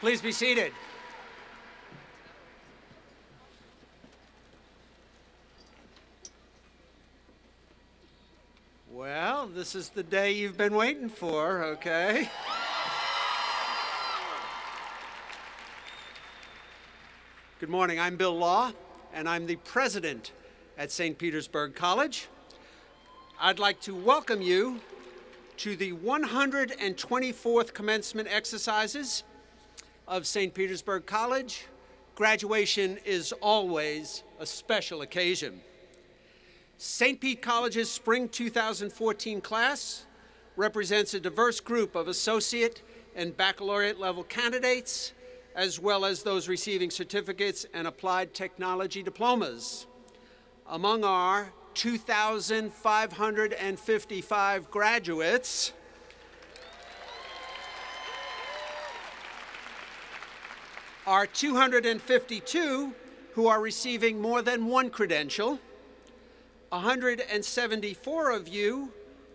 Please be seated. Well, this is the day you've been waiting for, okay? Good morning, I'm Bill Law, and I'm the president at St. Petersburg College. I'd like to welcome you to the 124th commencement exercises of St. Petersburg College. Graduation is always a special occasion. St. Pete College's Spring 2014 class represents a diverse group of associate and baccalaureate level candidates, as well as those receiving certificates and applied technology diplomas. Among our 2,555 graduates, are 252 who are receiving more than one credential. 174 of you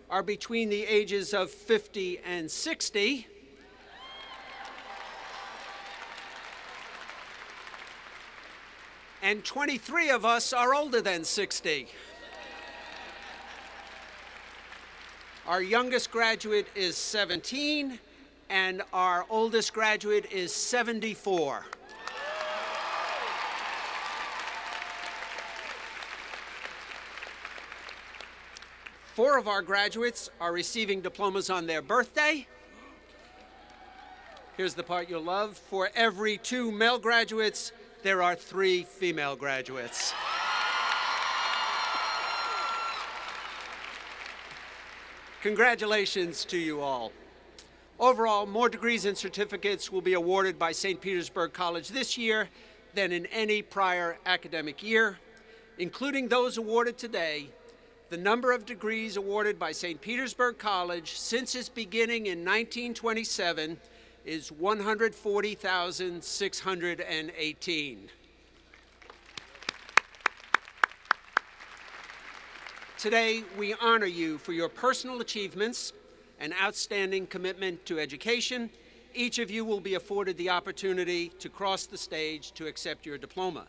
are between the ages of 50 and 60. And 23 of us are older than 60. Our youngest graduate is 17, and our oldest graduate is 74. Four of our graduates are receiving diplomas on their birthday. Here's the part you'll love. For every 2 male graduates, there are 3 female graduates. Congratulations to you all. Overall, more degrees and certificates will be awarded by St. Petersburg College this year than in any prior academic year. Including those awarded today, the number of degrees awarded by St. Petersburg College since its beginning in 1927 is 140,618. Today, we honor you for your personal achievements and outstanding commitment to education. Each of you will be afforded the opportunity to cross the stage to accept your diploma.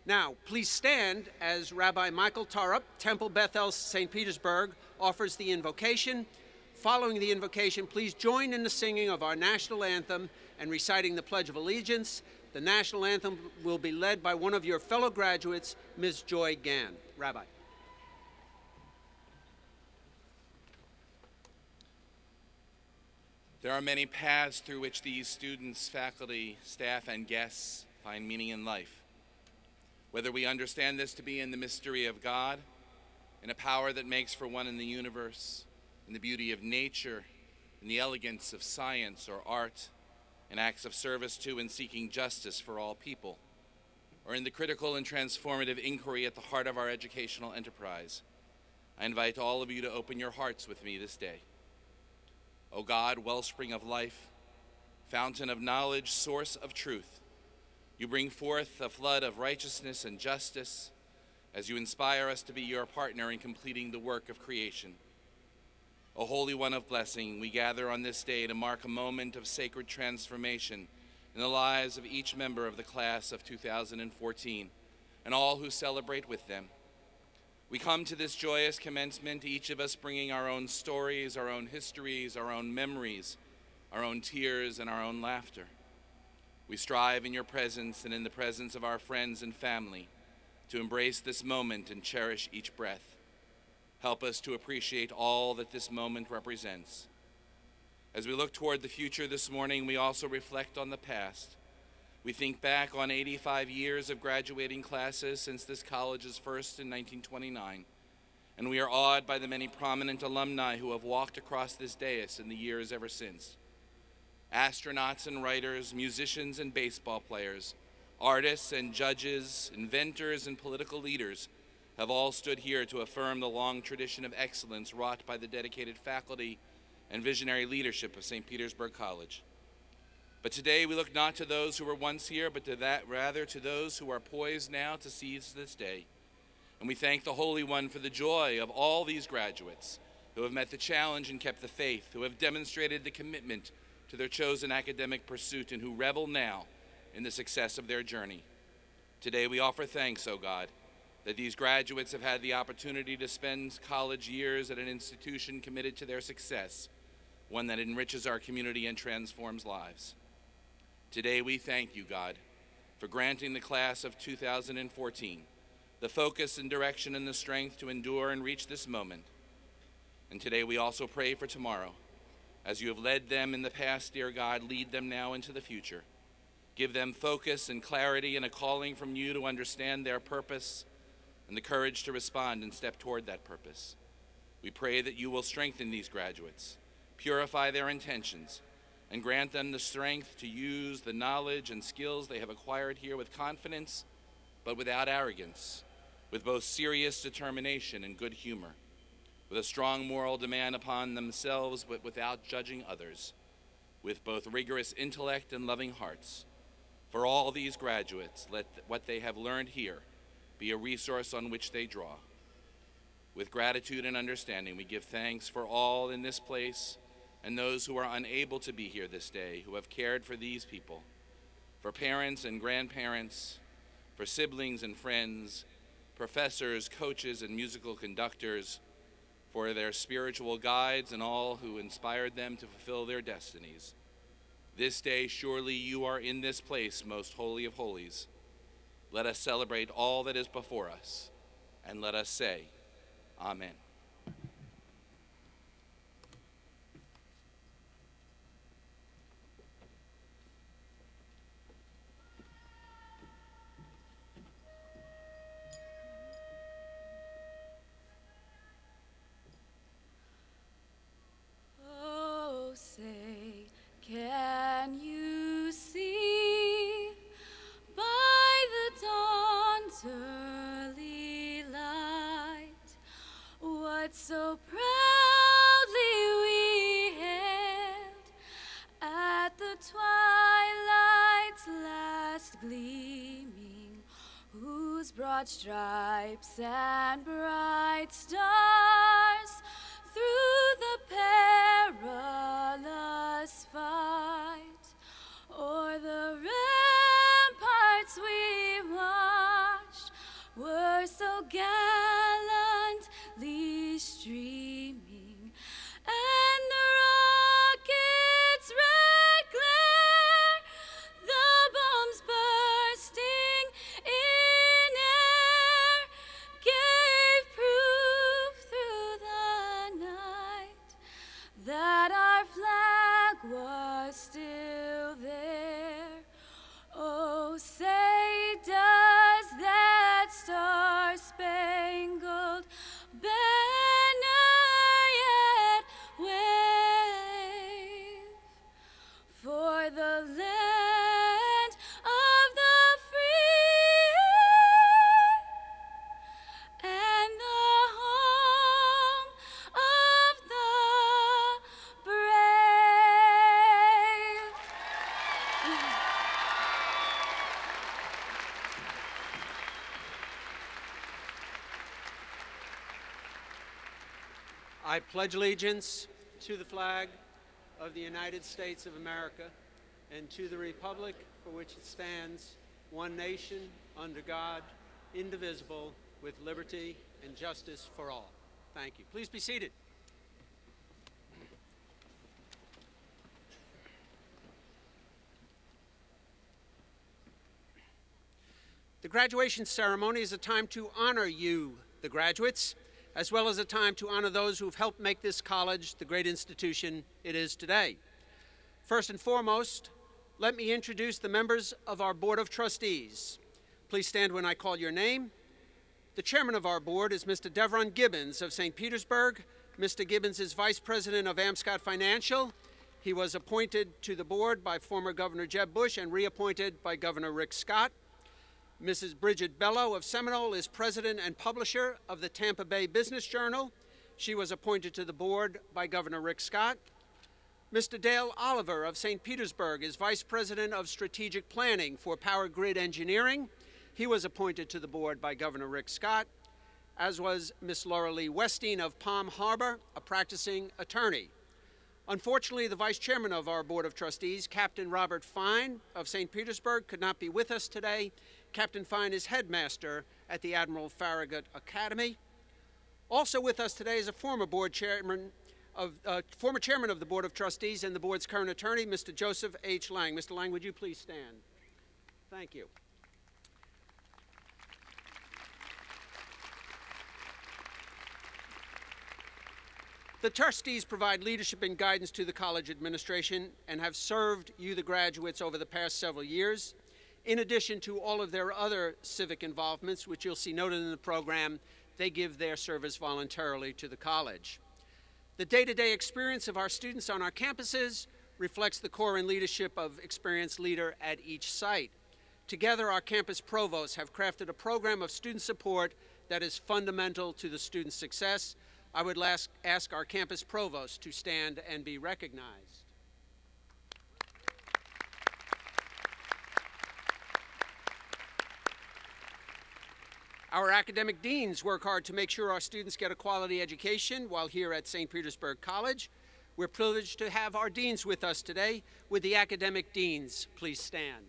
Now, please stand as Rabbi Michael Tarup, Temple Bethel, St. Petersburg, offers the invocation. Following the invocation, please join in the singing of our national anthem and reciting the Pledge of Allegiance. The national anthem will be led by one of your fellow graduates, Ms. Joy Gann. Rabbi. There are many paths through which these students, faculty, staff, and guests find meaning in life. Whether we understand this to be in the mystery of God, in a power that makes for one in the universe, in the beauty of nature, in the elegance of science or art, in acts of service to and seeking justice for all people, or in the critical and transformative inquiry at the heart of our educational enterprise, I invite all of you to open your hearts with me this day. O God, wellspring of life, fountain of knowledge, source of truth, you bring forth a flood of righteousness and justice as you inspire us to be your partner in completing the work of creation. O Holy One of blessing, we gather on this day to mark a moment of sacred transformation in the lives of each member of the class of 2014 and all who celebrate with them. We come to this joyous commencement, each of us bringing our own stories, our own histories, our own memories, our own tears, and our own laughter. We strive in your presence and in the presence of our friends and family to embrace this moment and cherish each breath. Help us to appreciate all that this moment represents. As we look toward the future this morning, we also reflect on the past. We think back on 85 years of graduating classes since this college's first in 1929, and we are awed by the many prominent alumni who have walked across this dais in the years ever since. Astronauts and writers, musicians and baseball players, artists and judges, inventors and political leaders have all stood here to affirm the long tradition of excellence wrought by the dedicated faculty and visionary leadership of St. Petersburg College. But today we look not to those who were once here, but rather to those who are poised now to seize this day. And we thank the Holy One for the joy of all these graduates who have met the challenge and kept the faith, who have demonstrated the commitment to to their chosen academic pursuit and who revel now in the success of their journey. Today we offer thanks, O God, that these graduates have had the opportunity to spend college years at an institution committed to their success, one that enriches our community and transforms lives. Today we thank you, God, for granting the class of 2014 the focus and direction and the strength to endure and reach this moment. And today we also pray for tomorrow. As you have led them in the past, dear God, lead them now into the future. Give them focus and clarity and a calling from you to understand their purpose and the courage to respond and step toward that purpose. We pray that you will strengthen these graduates, purify their intentions, and grant them the strength to use the knowledge and skills they have acquired here with confidence, but without arrogance, with both serious determination and good humor, with a strong moral demand upon themselves, but without judging others, with both rigorous intellect and loving hearts. For all these graduates, let what they have learned here be a resource on which they draw. With gratitude and understanding, we give thanks for all in this place and those who are unable to be here this day, who have cared for these people, for parents and grandparents, for siblings and friends, professors, coaches, and musical conductors, for their spiritual guides and all who inspired them to fulfill their destinies. This day, surely you are in this place, most holy of holies. Let us celebrate all that is before us, and let us say, Amen. Can you see by the dawn's early light what so proudly we hailed at the twilight's last gleaming, whose broad stripes and bright stars through the perilous fight o'er the ramparts we watched were so gallantly streaming, and the rocket's red glare, the bombs bursting in air, gave proof through the night that our flag was still there. Oh, say does that star-spangled banner yet wave for the land of the free and the home of the brave? I pledge allegiance to the flag of the United States of America and to the republic for which it stands, one nation, under God, indivisible, with liberty and justice for all. Thank you. Please be seated. The graduation ceremony is a time to honor you, the graduates, as well as a time to honor those who've helped make this college the great institution it is today. First and foremost, let me introduce the members of our Board of Trustees. Please stand when I call your name. The chairman of our board is Mr. Devron Gibbons of St. Petersburg. Mr. Gibbons is vice president of Amscott Financial. He was appointed to the board by former Governor Jeb Bush and reappointed by Governor Rick Scott. Mrs. Bridget Bello of Seminole is president and publisher of the Tampa Bay Business Journal. She was appointed to the board by Governor Rick Scott. Mr. Dale Oliver of St. Petersburg is vice president of strategic planning for Power Grid Engineering. He was appointed to the board by Governor Rick Scott, as was Miss Laura Lee Westing of Palm Harbor, a practicing attorney. Unfortunately, the Vice Chairman of our Board of Trustees, Captain Robert Fine of St. Petersburg, could not be with us today. Captain Fine is headmaster at the Admiral Farragut Academy. Also with us today is a former chairman of the Board of Trustees and the board's current attorney, Mr. Joseph H. Lang. Mr. Lang, would you please stand? Thank you. The trustees provide leadership and guidance to the college administration and have served you, the graduates, over the past several years. In addition to all of their other civic involvements, which you'll see noted in the program, they give their service voluntarily to the college. The day-to-day experience of our students on our campuses reflects the core and leadership of experienced leader at each site. Together, our campus provosts have crafted a program of student support that is fundamental to the student's success. I would ask our campus provost to stand and be recognized. Our academic deans work hard to make sure our students get a quality education while here at St. Petersburg College. We're privileged to have our deans with us today. Would the academic deans please stand?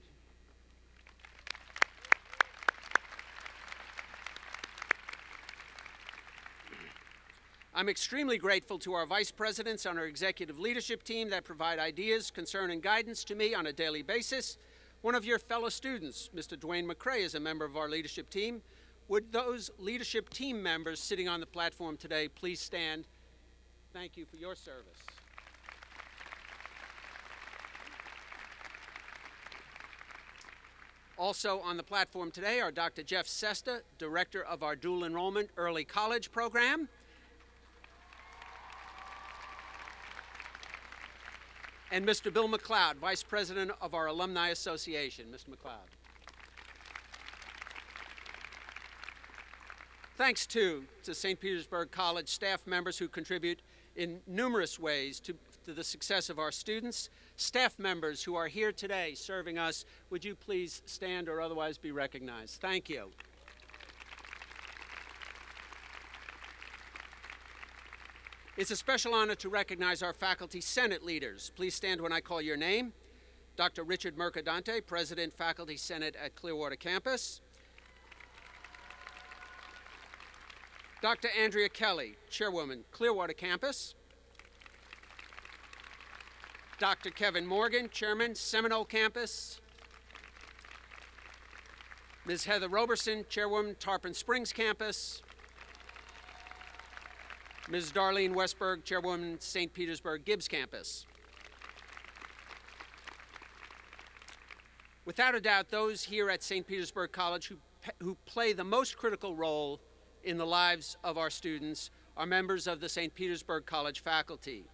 I'm extremely grateful to our vice presidents on our executive leadership team that provide ideas, concern, and guidance to me on a daily basis. One of your fellow students, Mr. Dwayne McCrae, is a member of our leadership team. Would those leadership team members sitting on the platform today please stand? Thank you for your service. Also on the platform today are Dr. Jeff Sesta, director of our dual enrollment early college program, and Mr. Bill McLeod, Vice President of our Alumni Association. Mr. McLeod. Thanks, too, to St. Petersburg College staff members who contribute in numerous ways to the success of our students. Staff members who are here today serving us, would you please stand or otherwise be recognized? Thank you. It's a special honor to recognize our faculty senate leaders. Please stand when I call your name. Dr. Richard Mercadante, President, Faculty Senate at Clearwater Campus. Dr. Andrea Kelly, Chairwoman, Clearwater Campus. Dr. Kevin Morgan, Chairman, Seminole Campus. Ms. Heather Roberson, Chairwoman, Tarpon Springs Campus. Ms. Darlene Westberg, Chairwoman, St. Petersburg Gibbs Campus. Without a doubt, those here at St. Petersburg College who play the most critical role in the lives of our students are members of the St. Petersburg College faculty.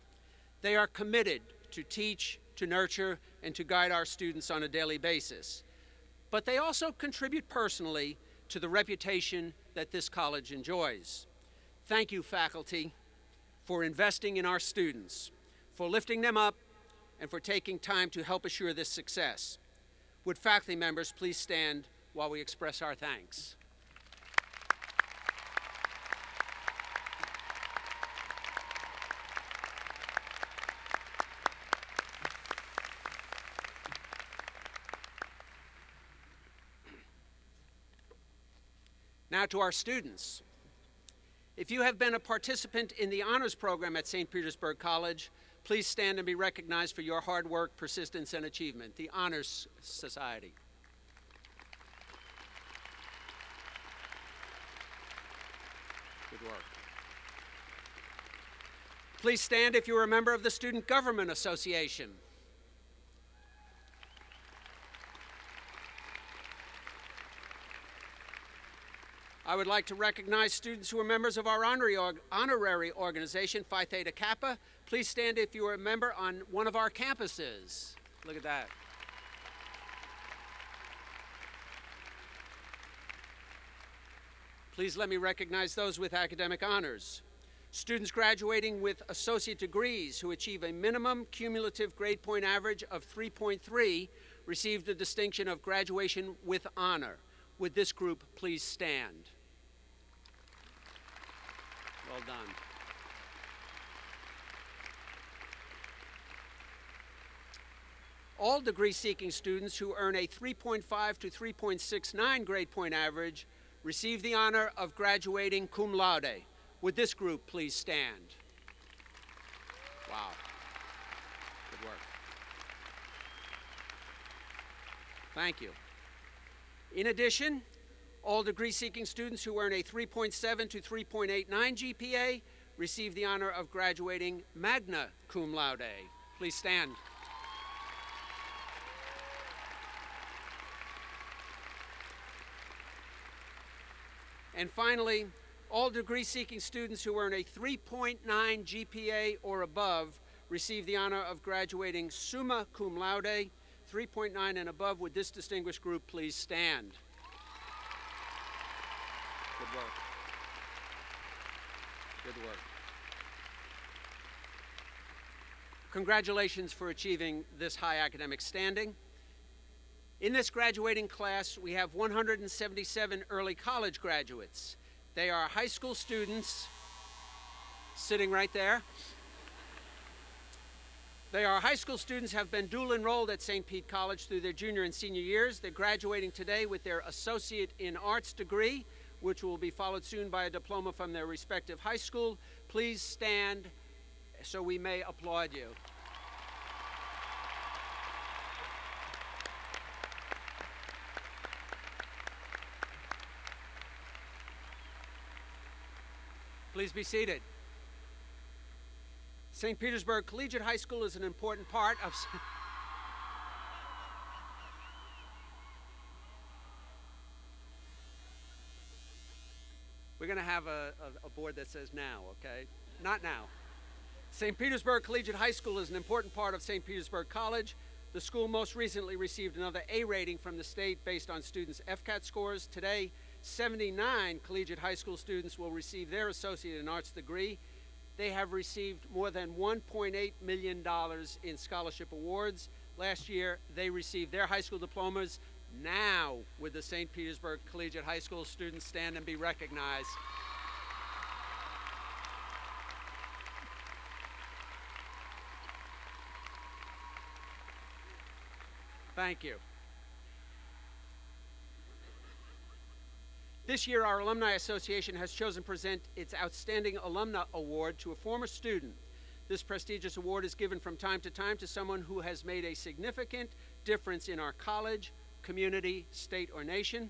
They are committed to teach, to nurture, and to guide our students on a daily basis. But they also contribute personally to the reputation that this college enjoys. Thank you, faculty, for investing in our students, for lifting them up, and for taking time to help assure this success. Would faculty members please stand while we express our thanks? Now to our students. If you have been a participant in the honors program at St. Petersburg College, please stand and be recognized for your hard work, persistence, and achievement. The Honors Society. Good work. Please stand if you are a member of the Student Government Association. I would like to recognize students who are members of our honorary organization, Phi Theta Kappa. Please stand if you are a member on one of our campuses. Look at that. Please let me recognize those with academic honors. Students graduating with associate degrees who achieve a minimum cumulative grade point average of 3.3 received the distinction of graduation with honor. Would this group please stand? Well done. All degree-seeking students who earn a 3.5 to 3.69 grade point average receive the honor of graduating cum laude. Would this group please stand? Wow. Good work. Thank you. In addition, all degree-seeking students who earn a 3.7 to 3.89 GPA receive the honor of graduating magna cum laude. Please stand. And finally, all degree-seeking students who earn a 3.9 GPA or above receive the honor of graduating summa cum laude. 3.9 and above, would this distinguished group please stand? Good work. Good work. Congratulations for achieving this high academic standing. In this graduating class, we have 177 early college graduates. They are high school students sitting right there. They are high school students, have been dual enrolled at St. Pete College through their junior and senior years. They're graduating today with their Associate in Arts degree, which will be followed soon by a diploma from their respective high school. Please stand so we may applaud you. Please be seated. St. Petersburg Collegiate High School is an important part of... We're going to have a board that says now, okay? Not now. St. Petersburg Collegiate High School is an important part of St. Petersburg College. The school most recently received another A rating from the state based on students' FCAT scores. Today, 79 collegiate high school students will receive their Associate in Arts degree. They have received more than $1.8 million in scholarship awards. Last year, they received their high school diplomas. Now, would the St. Petersburg Collegiate High School students stand and be recognized? Thank you. This year, our Alumni Association has chosen to present its Outstanding Alumna Award to a former student. This prestigious award is given from time to time to someone who has made a significant difference in our college, community, state, or nation.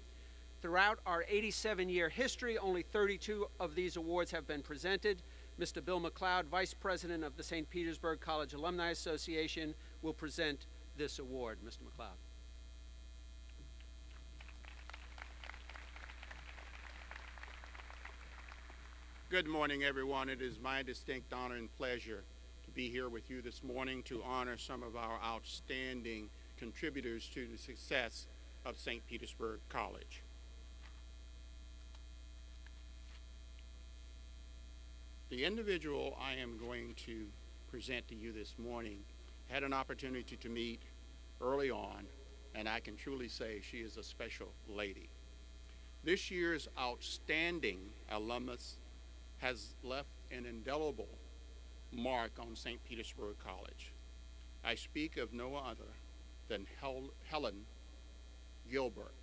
Throughout our 87-year history, only 32 of these awards have been presented. Mr. Bill McLeod, Vice President of the St. Petersburg College Alumni Association, will present this award. Mr. McLeod. Good morning, everyone. It is my distinct honor and pleasure to be here with you this morning to honor some of our outstanding contributors to the success of St. Petersburg College. The individual I am going to present to you this morning had an opportunity to meet early on, and I can truly say she is a special lady. This year's outstanding alumnus has left an indelible mark on St. Petersburg College. I speak of no other than Helen Gilbert.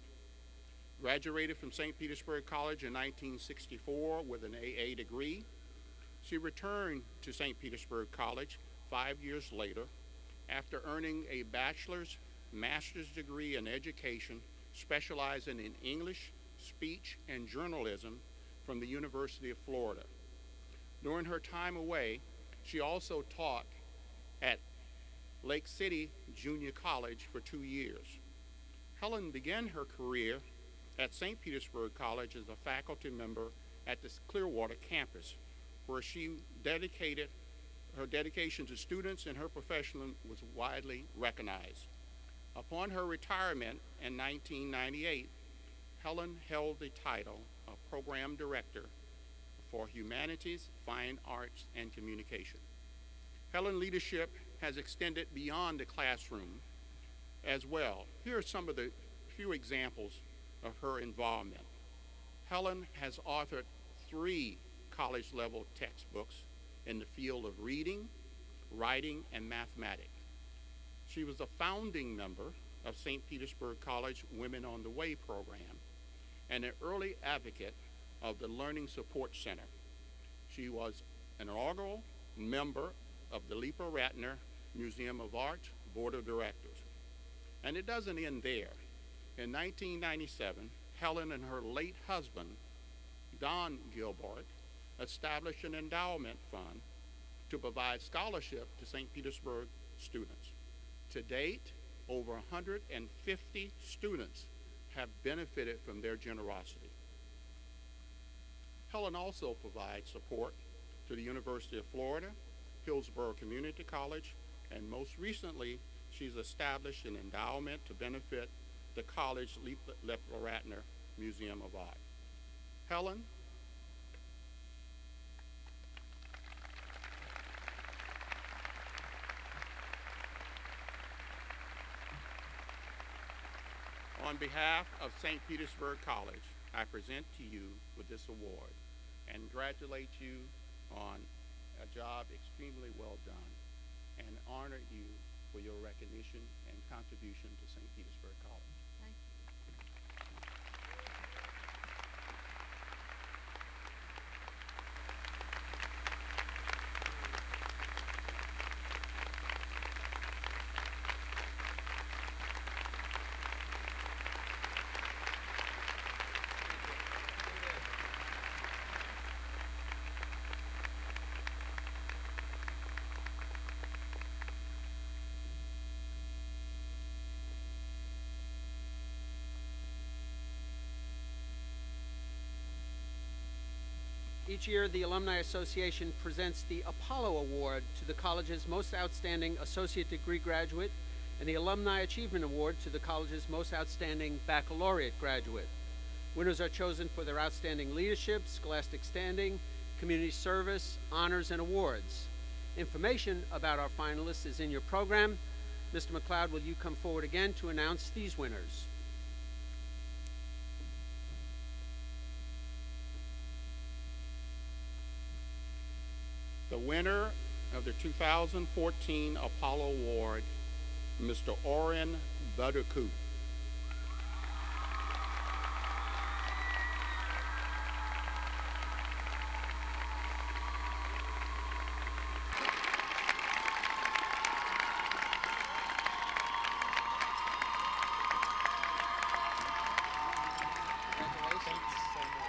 Graduated from St. Petersburg College in 1964 with an AA degree. She returned to St. Petersburg College 5 years later after earning a bachelor's, master's degree in education, specializing in English, speech, and journalism from the University of Florida. During her time away, she also taught at Lake City Junior College for 2 years. Helen began her career at St. Petersburg College as a faculty member at the Clearwater campus, where she dedicated her dedication to students and her profession was widely recognized. Upon her retirement in 1998, Helen held the title of Program Director for Humanities, Fine Arts, and Communication. Helen's leadership has extended beyond the classroom as well. Here are some of the few examples of her involvement. Helen has authored 3 college-level textbooks in the field of reading, writing, and mathematics. She was a founding member of St. Petersburg College Women on the Way program and an early advocate of the Learning Support Center. She was an inaugural member of the Lipa Ratner Museum of Art Board of Directors. And it doesn't end there. In 1997, Helen and her late husband, Don Gilbert, established an endowment fund to provide scholarship to St. Petersburg students. To date, over 150 students have benefited from their generosity. Helen also provides support to the University of Florida, Hillsborough Community College, and most recently, she's established an endowment to benefit the college Lipa Ratner Museum of Art. Helen? On behalf of St. Petersburg College, I present to you with this award and congratulate you on a job extremely well done and honor you for your recognition and contribution to St. Petersburg College. Thank you. Each year, the Alumni Association presents the Apollo Award to the college's most outstanding associate degree graduate and the Alumni Achievement Award to the college's most outstanding baccalaureate graduate. Winners are chosen for their outstanding leadership, scholastic standing, community service, honors, and awards. Information about our finalists is in your program. Mr. McLeod, will you come forward again to announce these winners? The winner of the 2014 Apollo Award, Mr. Oren Budaku.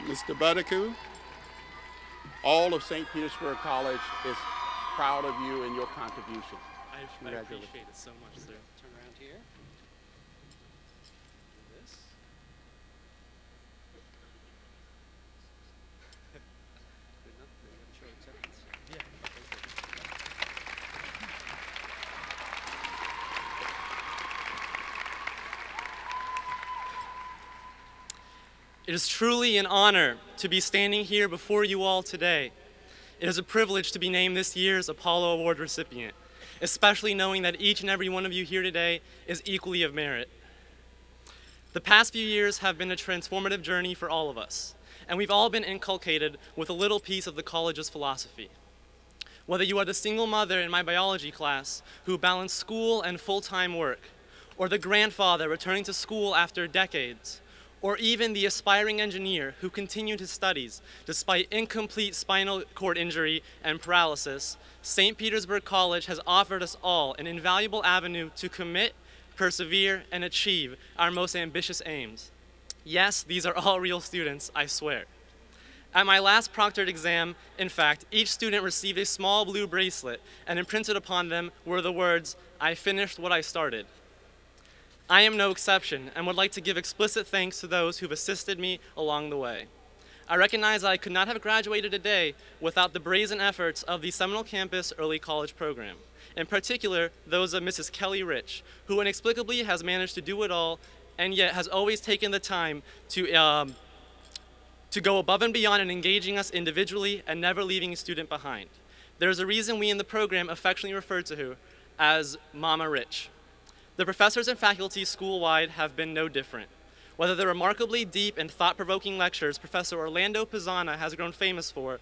Mr. Budaku, all of St. Petersburg College is proud of you and your contribution. I appreciate it so much, sir. Turn around here. Do this. Good enough? Are you going to show acceptance? Yeah. It is truly an honor to be standing here before you all today. It is a privilege to be named this year's Apollo Award recipient, especially knowing that each and every one of you here today is equally of merit. The past few years have been a transformative journey for all of us, and we've all been inculcated with a little piece of the college's philosophy. Whether you are the single mother in my biology class who balanced school and full-time work, or the grandfather returning to school after decades, or even the aspiring engineer who continued his studies despite incomplete spinal cord injury and paralysis, St. Petersburg College has offered us all an invaluable avenue to commit, persevere, and achieve our most ambitious aims. Yes, these are all real students, I swear. At my last proctored exam, in fact, each student received a small blue bracelet, and imprinted upon them were the words, "I finished what I started." I am no exception and would like to give explicit thanks to those who've assisted me along the way. I recognize I could not have graduated today without the brazen efforts of the Seminole Campus Early College program, in particular those of Mrs. Kelly Rich, who inexplicably has managed to do it all and yet has always taken the time to go above and beyond in engaging us individually and never leaving a student behind. There's a reason we in the program affectionately refer to her as Mama Rich. The professors and faculty school-wide have been no different. Whether the remarkably deep and thought-provoking lectures Professor Orlando Pizzana has grown famous for,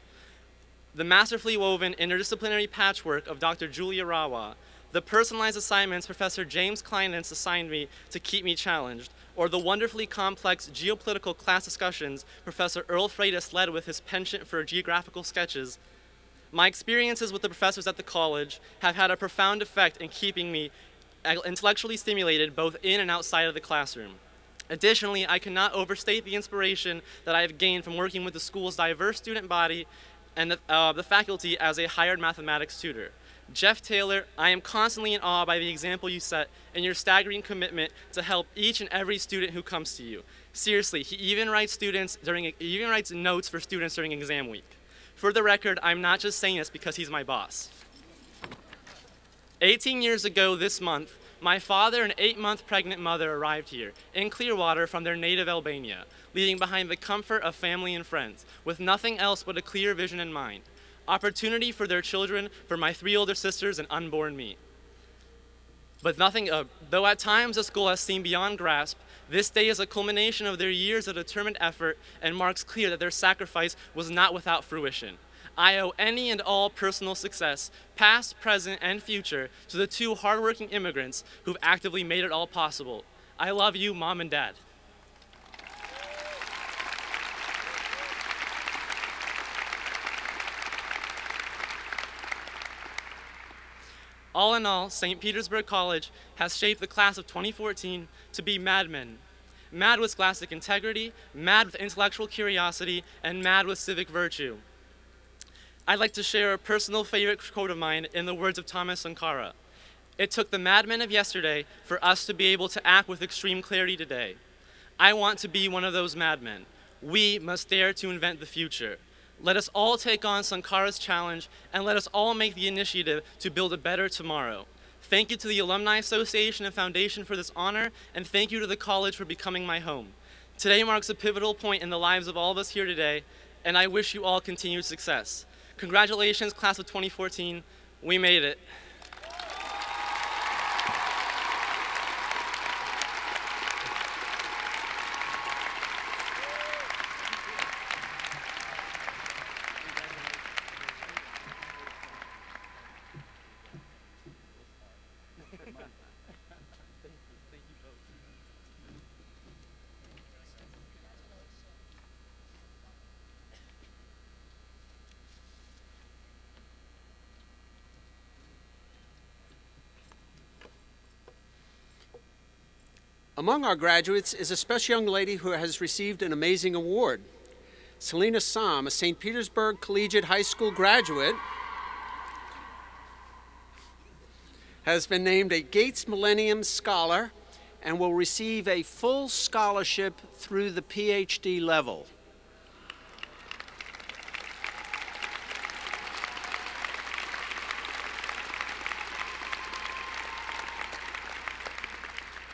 the masterfully woven interdisciplinary patchwork of Dr. Julia Rawa, the personalized assignments Professor James Kleinitz assigned me to keep me challenged, or the wonderfully complex geopolitical class discussions Professor Earl Freitas led with his penchant for geographical sketches, my experiences with the professors at the college have had a profound effect in keeping me intellectually stimulated both in and outside of the classroom. Additionally, I cannot overstate the inspiration that I have gained from working with the school's diverse student body and the faculty as a hired mathematics tutor. Jeff Taylor, I am constantly in awe by the example you set and your staggering commitment to help each and every student who comes to you. Seriously, he even writes notes for students during exam week. For the record, I'm not just saying this because he's my boss. 18 years ago this month, my father and 8-month pregnant mother arrived here in Clearwater from their native Albania, leaving behind the comfort of family and friends, with nothing else but a clear vision in mind. Opportunity for their children, for my 3 older sisters and unborn me. But though at times the school has seemed beyond grasp, this day is a culmination of their years of determined effort and marks clear that their sacrifice was not without fruition. I owe any and all personal success, past, present, and future, to the 2 hardworking immigrants who've actively made it all possible. I love you, Mom and Dad. All in all, St. Petersburg College has shaped the class of 2014 to be madmen. Mad with scholastic integrity, mad with intellectual curiosity, and mad with civic virtue. I'd like to share a personal favorite quote of mine in the words of Thomas Sankara. It took the madmen of yesterday for us to be able to act with extreme clarity today. I want to be one of those madmen. We must dare to invent the future. Let us all take on Sankara's challenge, and let us all make the initiative to build a better tomorrow. Thank you to the Alumni Association and Foundation for this honor, and thank you to the college for becoming my home. Today marks a pivotal point in the lives of all of us here today, and I wish you all continued success. Congratulations, class of 2014. We made it. Among our graduates is a special young lady who has received an amazing award. Selena Sam, a St. Petersburg Collegiate High School graduate, has been named a Gates Millennium Scholar and will receive a full scholarship through the PhD level.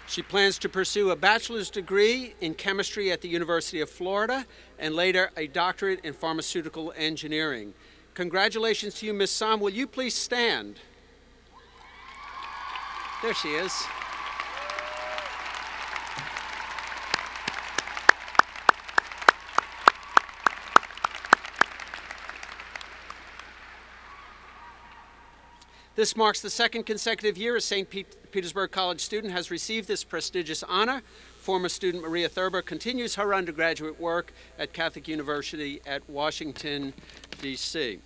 She plans to pursue a bachelor's degree in chemistry at the University of Florida and later a doctorate in pharmaceutical engineering. Congratulations to you, Ms. Sam. Will you please stand? There she is. This marks the 2nd consecutive year a St. Petersburg College student has received this prestigious honor. Former student Maria Thurber continues her undergraduate work at Catholic University at Washington, D.C.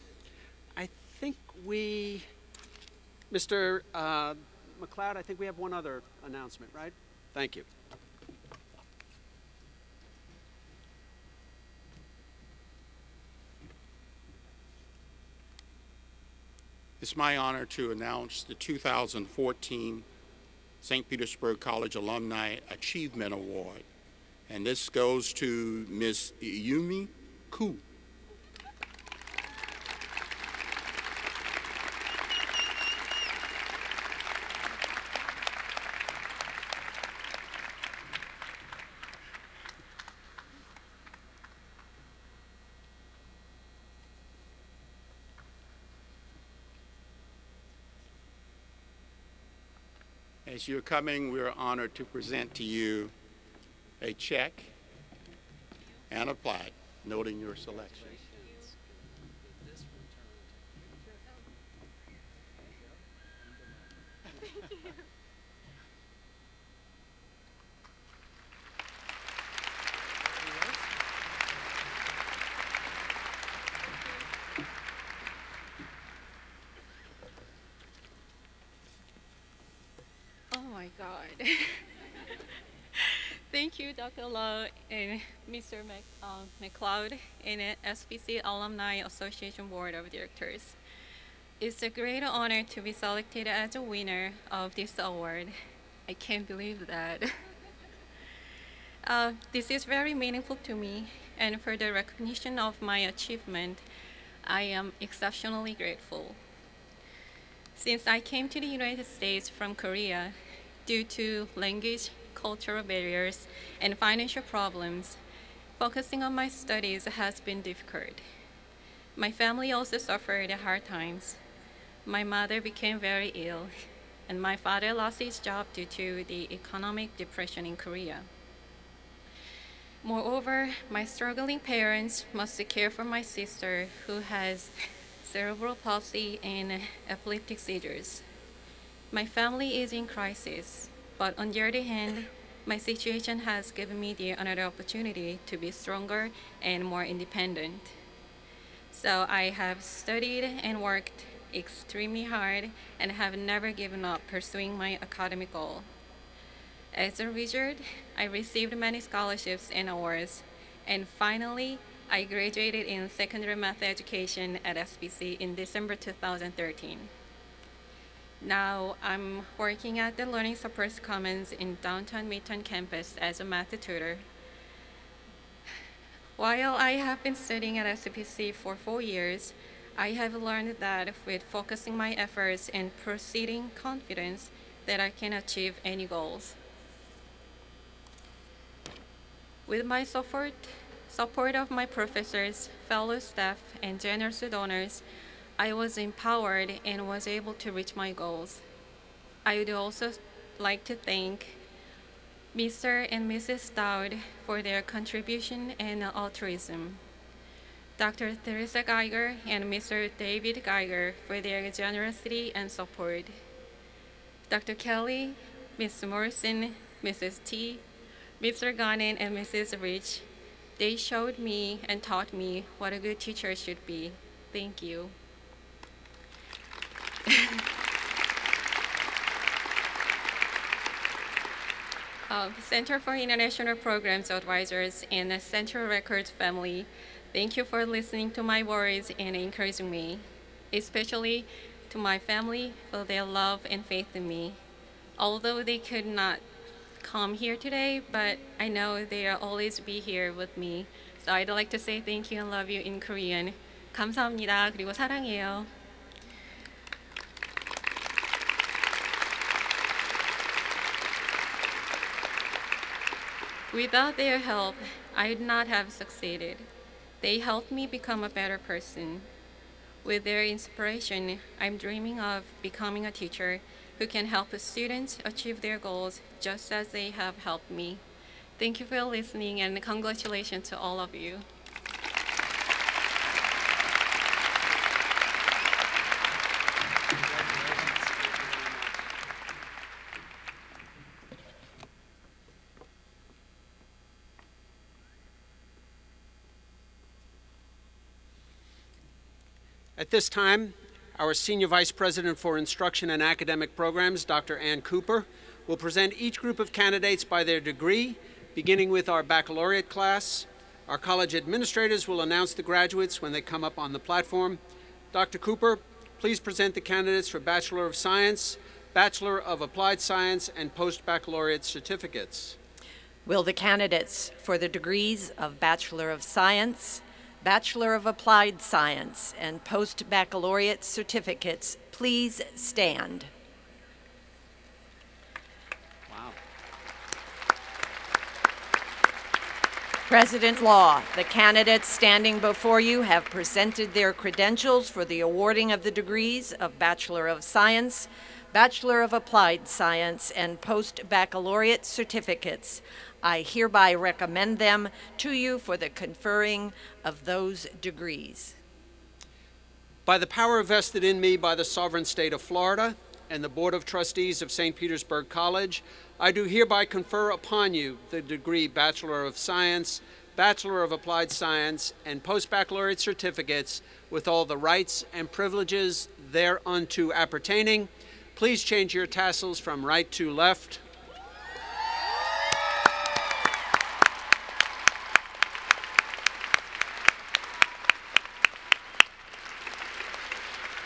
I think Mr. McLeod, I think we have one other announcement, right? Thank you. It's my honor to announce the 2014 St. Petersburg College Alumni Achievement Award. And this goes to Ms. Yumi Ku. As you're coming, we're honored to present to you a check and a plaque noting your selection. Oh my God. Thank you, Dr. Lowe and Mr. McLeod and SPC Alumni Association Board of Directors. It's a great honor to be selected as a winner of this award. I can't believe that. This is very meaningful to me, and for the recognition of my achievement, I am exceptionally grateful. Since I came to the United States from Korea, due to language, cultural barriers, and financial problems, focusing on my studies has been difficult. My family also suffered hard times. My mother became very ill, and my father lost his job due to the economic depression in Korea. Moreover, my struggling parents must care for my sister who has cerebral palsy and epileptic seizures. My family is in crisis, but on the other hand, my situation has given me another opportunity to be stronger and more independent. So I have studied and worked extremely hard and have never given up pursuing my academic goal. As a result, I received many scholarships and awards, and finally, I graduated in secondary math education at SPC in December 2013. Now, I'm working at the Learning Support Commons in downtown Midtown campus as a math tutor. While I have been studying at SPC for 4 years, I have learned that with focusing my efforts and proceeding confidence that I can achieve any goals. With my support of my professors, fellow staff, and generous donors, I was empowered and was able to reach my goals. I would also like to thank Mr. and Mrs. Dowd for their contribution and altruism, Dr. Teresa Geiger and Mr. David Geiger for their generosity and support, Dr. Kelly, Ms. Morrison, Mrs. T, Mr. Gannon, and Mrs. Rich. They showed me and taught me what a good teacher should be. Thank you. Center for International Programs Advisors and the Central Records family, thank you for listening to my words and encouraging me, especially to my family for their love and faith in me. Although they could not come here today, but I know they'll always be here with me. So I'd like to say thank you and love you in Korean. 감사합니다. 그리고 사랑해요. Without their help, I would not have succeeded. They helped me become a better person. With their inspiration, I'm dreaming of becoming a teacher who can help students achieve their goals just as they have helped me. Thank you for listening and congratulations to all of you. At this time, our Senior Vice President for Instruction and Academic Programs, Dr. Ann Cooper, will present each group of candidates by their degree, beginning with our baccalaureate class. Our college administrators will announce the graduates when they come up on the platform. Dr. Cooper, please present the candidates for Bachelor of Science, Bachelor of Applied Science, and post-baccalaureate certificates. Will the candidates for the degrees of Bachelor of Science, Bachelor of Applied Science, and post-baccalaureate certificates please stand? Wow. President Law, the candidates standing before you have presented their credentials for the awarding of the degrees of Bachelor of Science, Bachelor of Applied Science, and post-baccalaureate certificates. I hereby recommend them to you for the conferring of those degrees. By the power vested in me by the sovereign state of Florida, and the Board of Trustees of St. Petersburg College, I do hereby confer upon you the degree Bachelor of Science, Bachelor of Applied Science, and Post-Baccalaureate certificates with all the rights and privileges thereunto appertaining. Please change your tassels from right to left.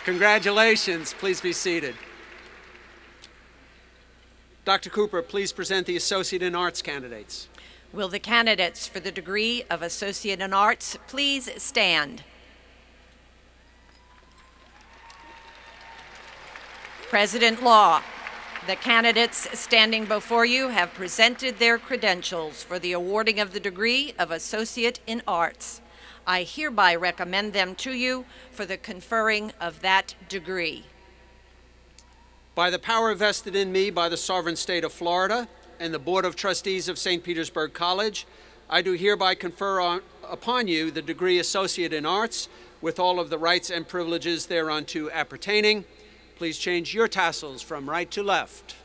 Congratulations. Please be seated. Dr. Cooper, please present the Associate in Arts candidates. Will the candidates for the degree of Associate in Arts please stand? President Law, the candidates standing before you have presented their credentials for the awarding of the degree of Associate in Arts. I hereby recommend them to you for the conferring of that degree. By the power vested in me by the sovereign state of Florida and the Board of Trustees of St. Petersburg College, I do hereby confer upon you the degree Associate in Arts with all of the rights and privileges thereunto appertaining. Please change your tassels from right to left.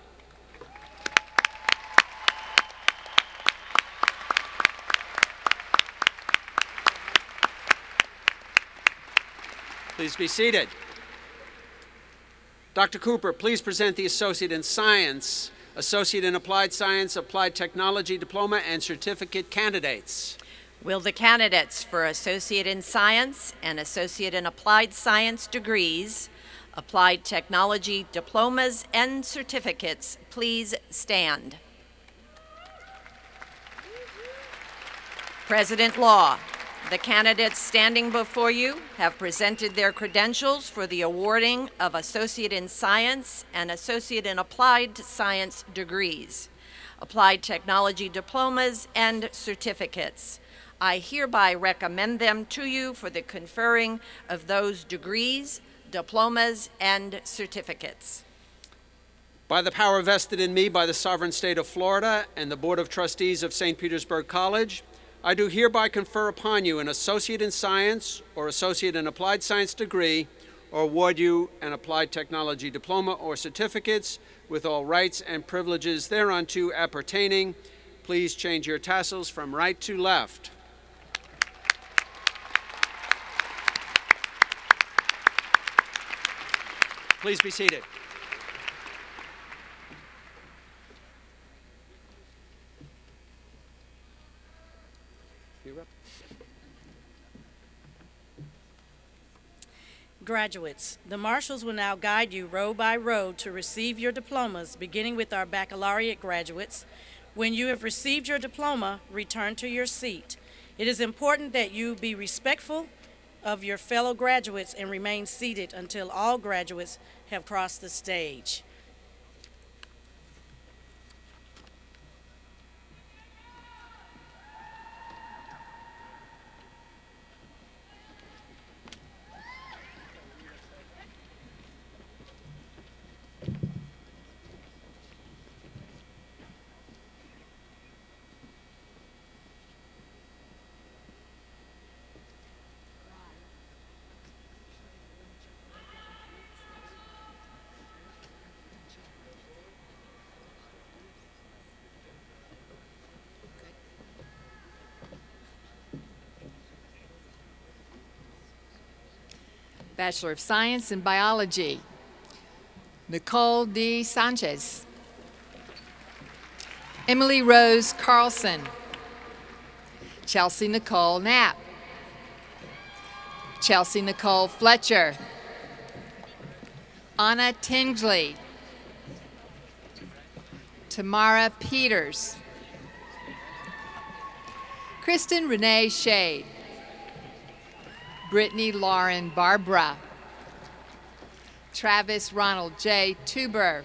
Please be seated. Dr. Cooper, please present the Associate in Science, Associate in Applied Science, Applied Technology Diploma, and Certificate candidates. Will the candidates for Associate in Science and Associate in Applied Science degrees, Applied Technology Diplomas, and Certificates please stand? President Law, the candidates standing before you have presented their credentials for the awarding of Associate in Science and Associate in Applied Science degrees, Applied Technology Diplomas, and Certificates. I hereby recommend them to you for the conferring of those degrees, diplomas, and certificates. By the power vested in me by the sovereign state of Florida and the Board of Trustees of St. Petersburg College, I do hereby confer upon you an Associate in Science or Associate in Applied Science degree or award you an Applied Technology Diploma or certificates with all rights and privileges thereunto appertaining. Please change your tassels from right to left. Please be seated. You're up. Graduates, the marshals will now guide you row by row to receive your diplomas, beginning with our baccalaureate graduates. When you have received your diploma, return to your seat. It is important that you be respectful of your fellow graduates and remain seated until all graduates have crossed the stage. Bachelor of Science in Biology, Nicole D. Sanchez. Emily Rose Carlson. Chelsea Nicole Knapp. Chelsea Nicole Fletcher. Anna Tingley. Tamara Peters. Kristen Renee Shade. Brittany Lauren Barbara. Travis Ronald J. Tuber.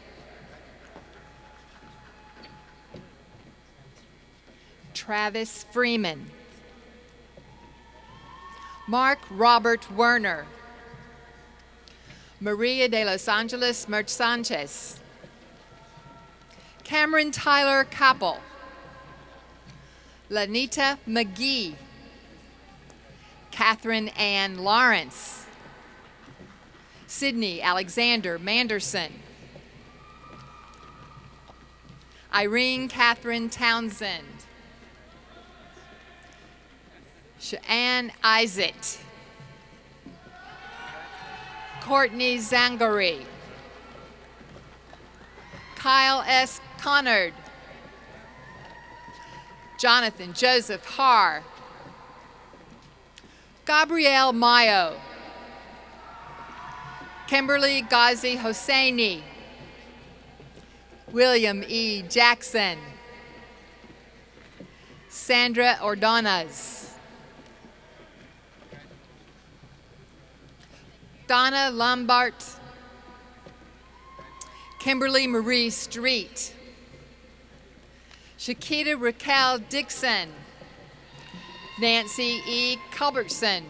Travis Freeman. Mark Robert Werner. Maria de Los Angeles Merch Sanchez. Cameron Tyler Kappel. Lanita McGee. Catherine Ann Lawrence. Sydney Alexander Manderson. Irene Catherine Townsend. Sha'an Isaac. Courtney Zangari. Kyle S. Connard. Jonathan Joseph Haar. Gabrielle Mayo. Kimberly Ghazi Hosseini. William E. Jackson. Sandra Ordonez. Donna Lombard. Kimberly Marie Street. Shakita Raquel Dixon. Nancy E. Culbertson.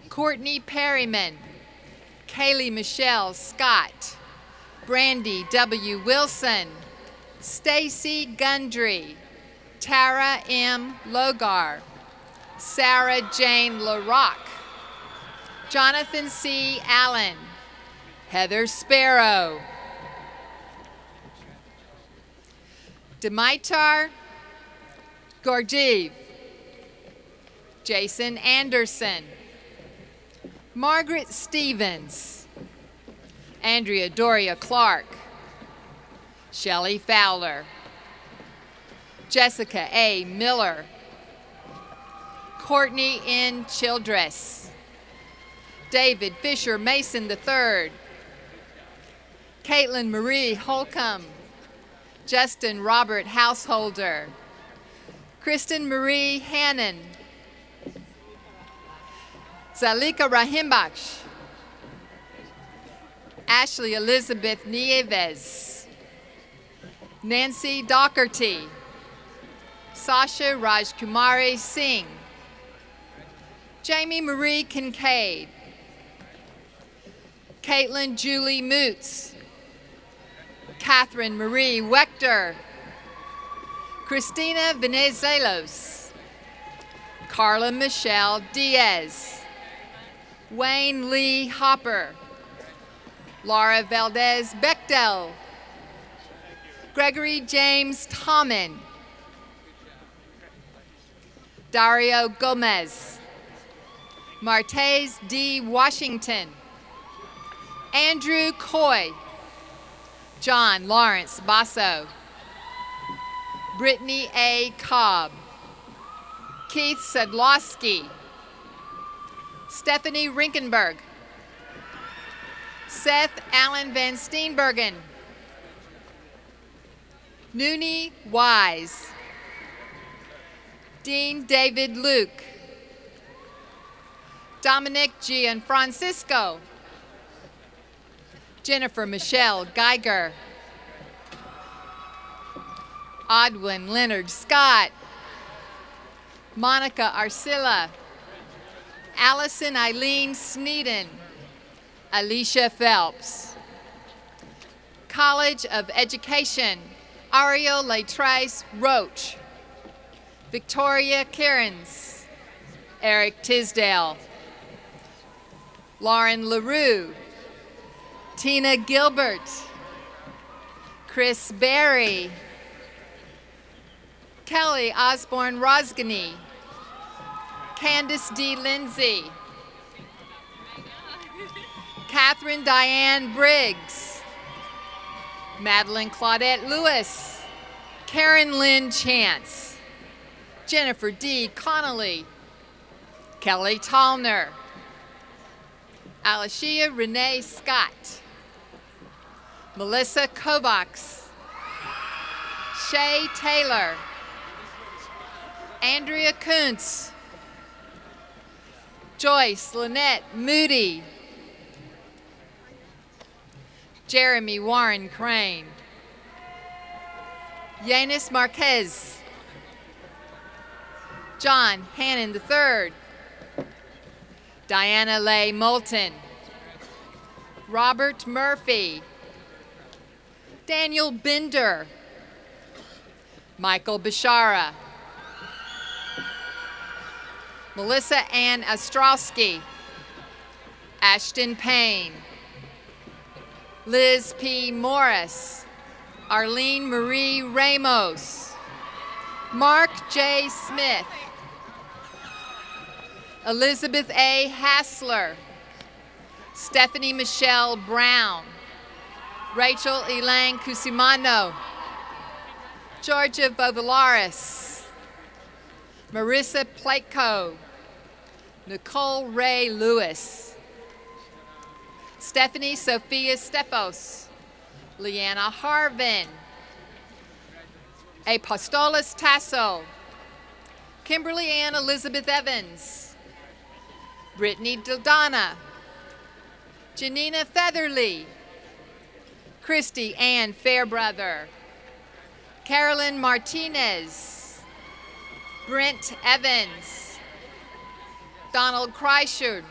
Courtney Perryman. Kaylee Michelle Scott. Brandy W. Wilson. Stacy Gundry. Tara M. Logar. Sarah Jane LaRock. Jonathan C. Allen. Heather Sparrow. Dimitar Gorgiev. Jason Anderson. Margaret Stevens. Andrea Doria Clark. Shelley Fowler. Jessica A. Miller. Courtney N. Childress. David Fisher Mason III. Caitlin Marie Holcomb. Justin Robert Householder. Kristen Marie Hannon. Zalika Rahimbach. Ashley Elizabeth Nieves. Nancy Doherty. Sasha Rajkumari Singh. Jamie Marie Kincaid. Caitlin Julie Moots. Catherine Marie Wechter. Christina Venizelos. Carla Michelle Diaz. Wayne Lee Hopper. Laura Valdez Bechtel. Gregory James Tommen. Dario Gomez. Martez D. Washington. Andrew Coy. John Lawrence Basso. Brittany A. Cobb. Keith Sedlowski. Stephanie Rinkenberg. Seth Allen Van Steenbergen. Noonie Wise. Dean David Luke. Dominic Gianfrancisco. Jennifer Michelle Geiger. Odwin Leonard Scott. Monica Arcilla. Allison Eileen Sneeden. Alicia Phelps. College of Education, Ariel Latrice Roach. Victoria Cairns. Eric Tisdale. Lauren LaRue. Tina Gilbert. Chris Berry. Kelly Osborne Rosgany. Candace D. Lindsay. Catherine Diane Briggs. Madeline Claudette Lewis. Karen Lynn Chance. Jennifer D. Connolly. Kelly Tallner. Alicia Renee Scott. Melissa Kovacs. Shay Taylor. Andrea Kuntz. Joyce Lynette Moody. Jeremy Warren Crane. Yanis Marquez. John Hannon III. Diana Leigh Moulton. Robert Murphy. Daniel Bender. Michael Bishara. Melissa Ann Ostrowski. Ashton Payne. Liz P. Morris. Arlene Marie Ramos. Mark J. Smith. Elizabeth A. Hassler. Stephanie Michelle Brown. Rachel Elaine Cusimano. Georgia Bovalaris. Marissa Plateko. Nicole Ray Lewis. Stephanie Sophia Stefos. Leanna Harvin. Apostolos Tasso. Kimberly Ann Elizabeth Evans. Brittany Dildana. Janina Featherly. Christy Ann Fairbrother. Carolyn Martinez. Brent Evans. Donald Kreischer.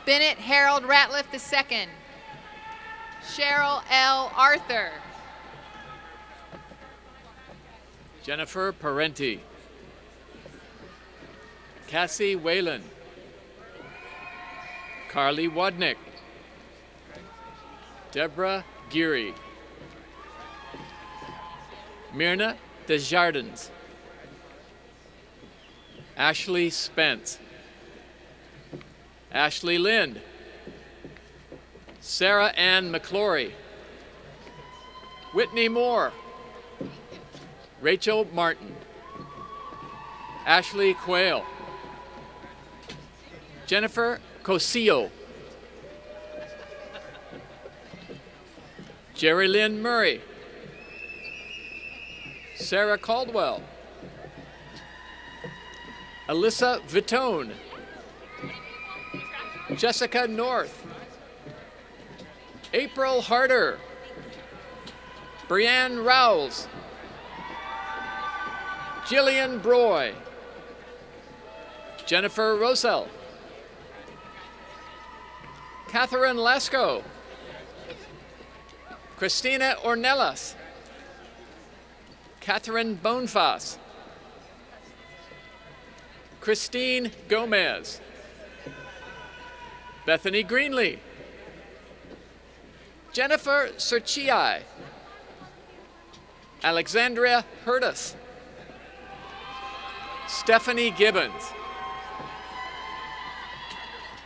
Bennett Harold Ratliff II. Cheryl L. Arthur. Jennifer Parenti. Cassie Whalen. Carly Wadnick. Deborah Geary. Myrna Desjardins. Ashley Spence. Ashley Lind. Sarah Ann McClory. Whitney Moore. Rachel Martin. Ashley Quayle. Jennifer Cosillo. Jerry Lynn Murray. Sarah Caldwell. Alyssa Vitone. Jessica North. April Harder. Brianne Rowles. Jillian Broy. Jennifer Rosell. Catherine Lesko. Christina Ornelas. Catherine Bonefas. Christine Gomez. Bethany Greenlee. Jennifer Serchii. Alexandria Hurtis. Stephanie Gibbons.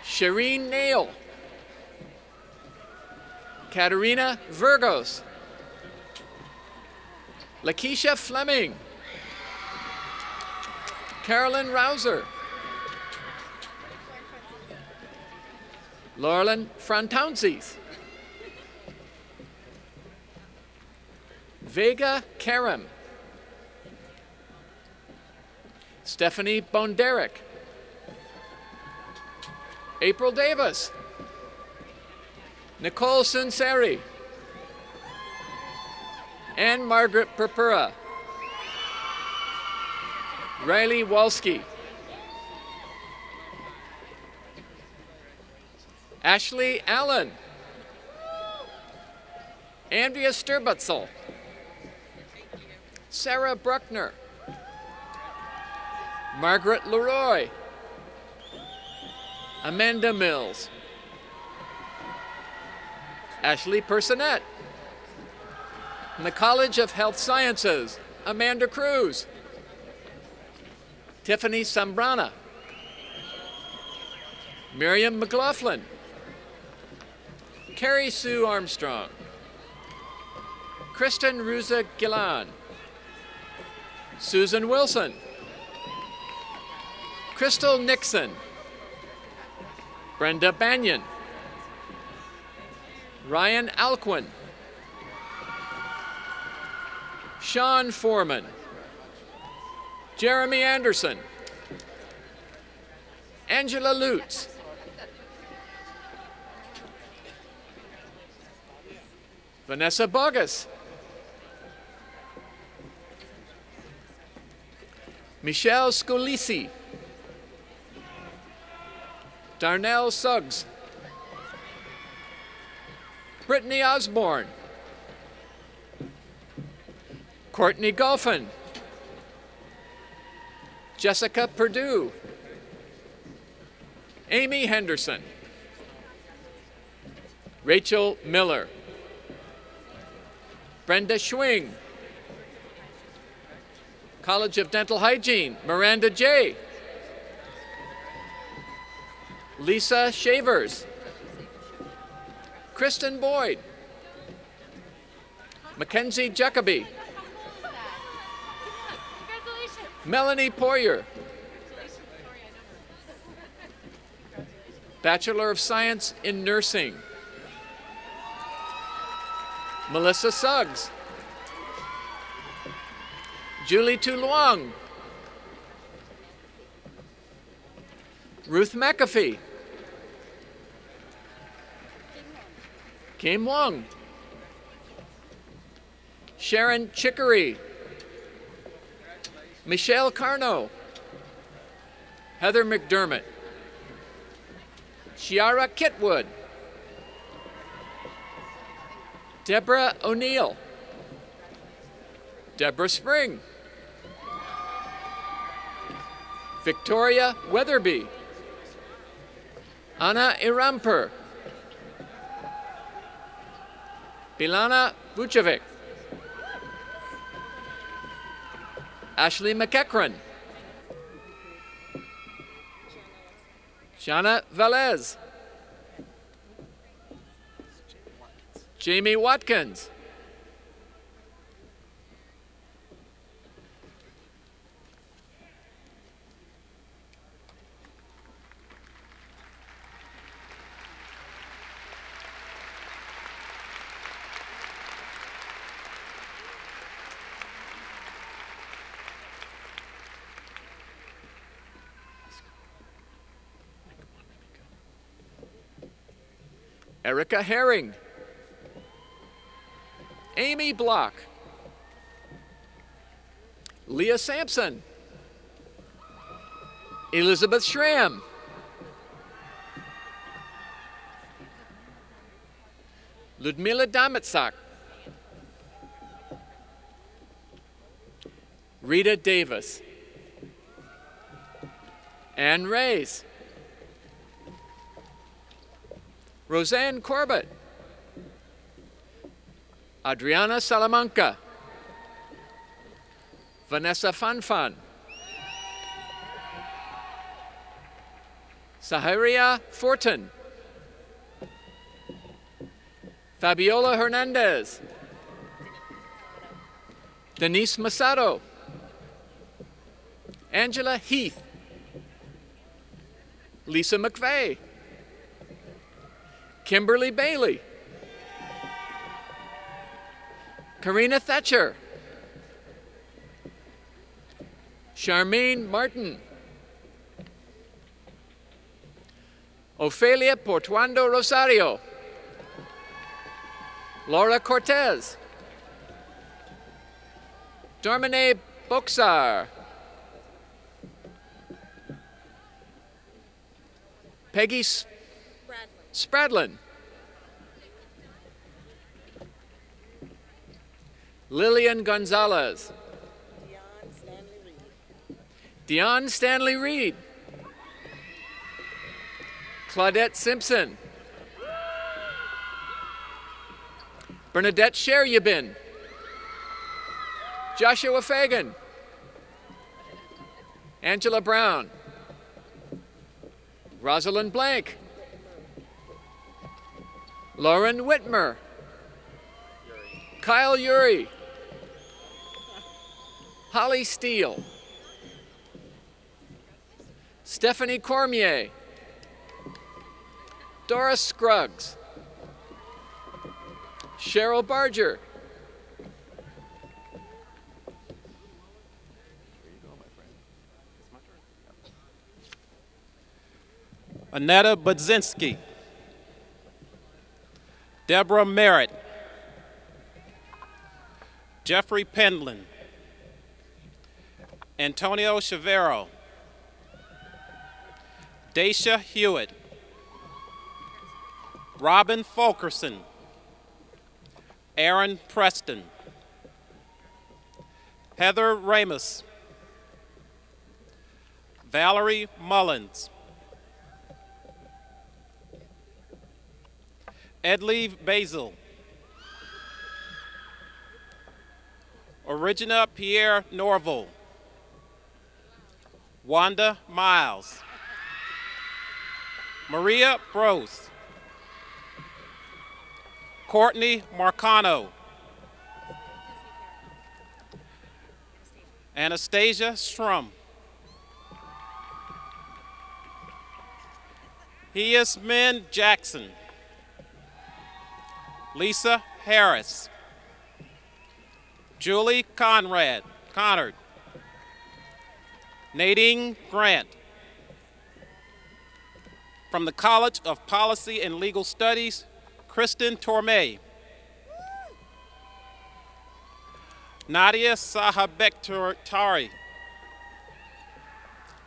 Shireen Nail. Katerina Virgos. Lakeisha Fleming. Carolyn Rouser. Laurelyn Frantounces. Vega Karam. Stephanie Bonderick. April Davis. Nicole Sunseri. Anne Margaret Purpura. Riley Walski. Ashley Allen. Andrea Sturbutzel. Sarah Bruckner. Margaret Leroy. Amanda Mills. Ashley Personette. From the College of Health Sciences, Amanda Cruz. Tiffany Sambrana. Miriam McLaughlin. Carrie Sue Armstrong. Kristen Ruza Gillan. Susan Wilson. Crystal Nixon. Brenda Banyan. Ryan Alquin. Sean Foreman. Jeremy Anderson. Angela Lutz. Vanessa Bogus. Michelle Scolisi. Darnell Suggs. Brittany Osborne. Courtney Golphin. Jessica Perdue. Amy Henderson. Rachel Miller. Brenda Schwing. College of Dental Hygiene, Miranda J. Lisa Shavers. Kristen Boyd. Mackenzie Jacoby. Melanie Poyer. Bachelor of Science in Nursing. Melissa Suggs. Julie Tu Luong. Ruth McAfee. Kim Wong. Sharon Chicory. Michelle Carno. Heather McDermott. Shiara Kitwood. Deborah O'Neill. Deborah Spring. Victoria Weatherby. Anna Iramper. Bilana Vucevic. Ashley McEachran. Shana Velez. Jamie Watkins. Erica Herring. Amy Block. Leah Sampson. Elizabeth Schramm. Ludmila Damitsak. Rita Davis. Ann Reyes. Roseanne Corbett. Adriana Salamanca. Vanessa Fanfan. Saharia Fortin. Fabiola Hernandez. Denise Masato. Angela Heath. Lisa McVeigh. Kimberly Bailey. Karina Thatcher. Charmaine Martin. Ofelia Portuando Rosario. Laura Cortez. Darmane Boxar. Peggy Spradlin. Lillian Gonzalez. Dion Stanley Reed. Claudette Simpson. Bernadette Sheryabin. Joshua Fagan. Angela Brown. Rosalind Blank. Lauren Whitmer. Kyle Urey. Holly Steele. Stephanie Cormier. Doris Scruggs. Cheryl Barger. Annetta Budzinski. Deborah Merritt. Jeffrey Pendlin. Antonio Chavero. Daisha Hewitt. Robin Fulkerson. Aaron Preston. Heather Ramus. Valerie Mullins. Edleve Basil. Origina Pierre Norval. Wanda Miles. Maria Brose. Courtney Marcano. Anastasia Strum. Hiasmin Jackson. Lisa Harris. Julie Conrad. Connard. Nadine Grant. From the College of Policy and Legal Studies, Kristen Tormey. Nadia Sahabektari.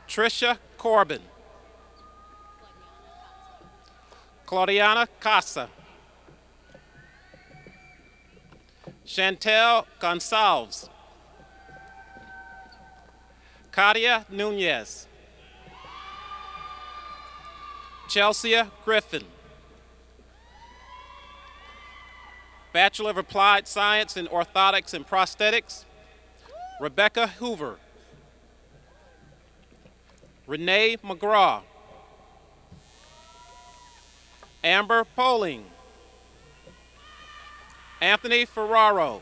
Trisha Corbin. Claudiana Casa. Chantel Gonçalves. Katia Nunez. Chelsea Griffin. Bachelor of Applied Science in Orthotics and Prosthetics, Rebecca Hoover. Renee McGraw. Amber Poling. Anthony Ferraro.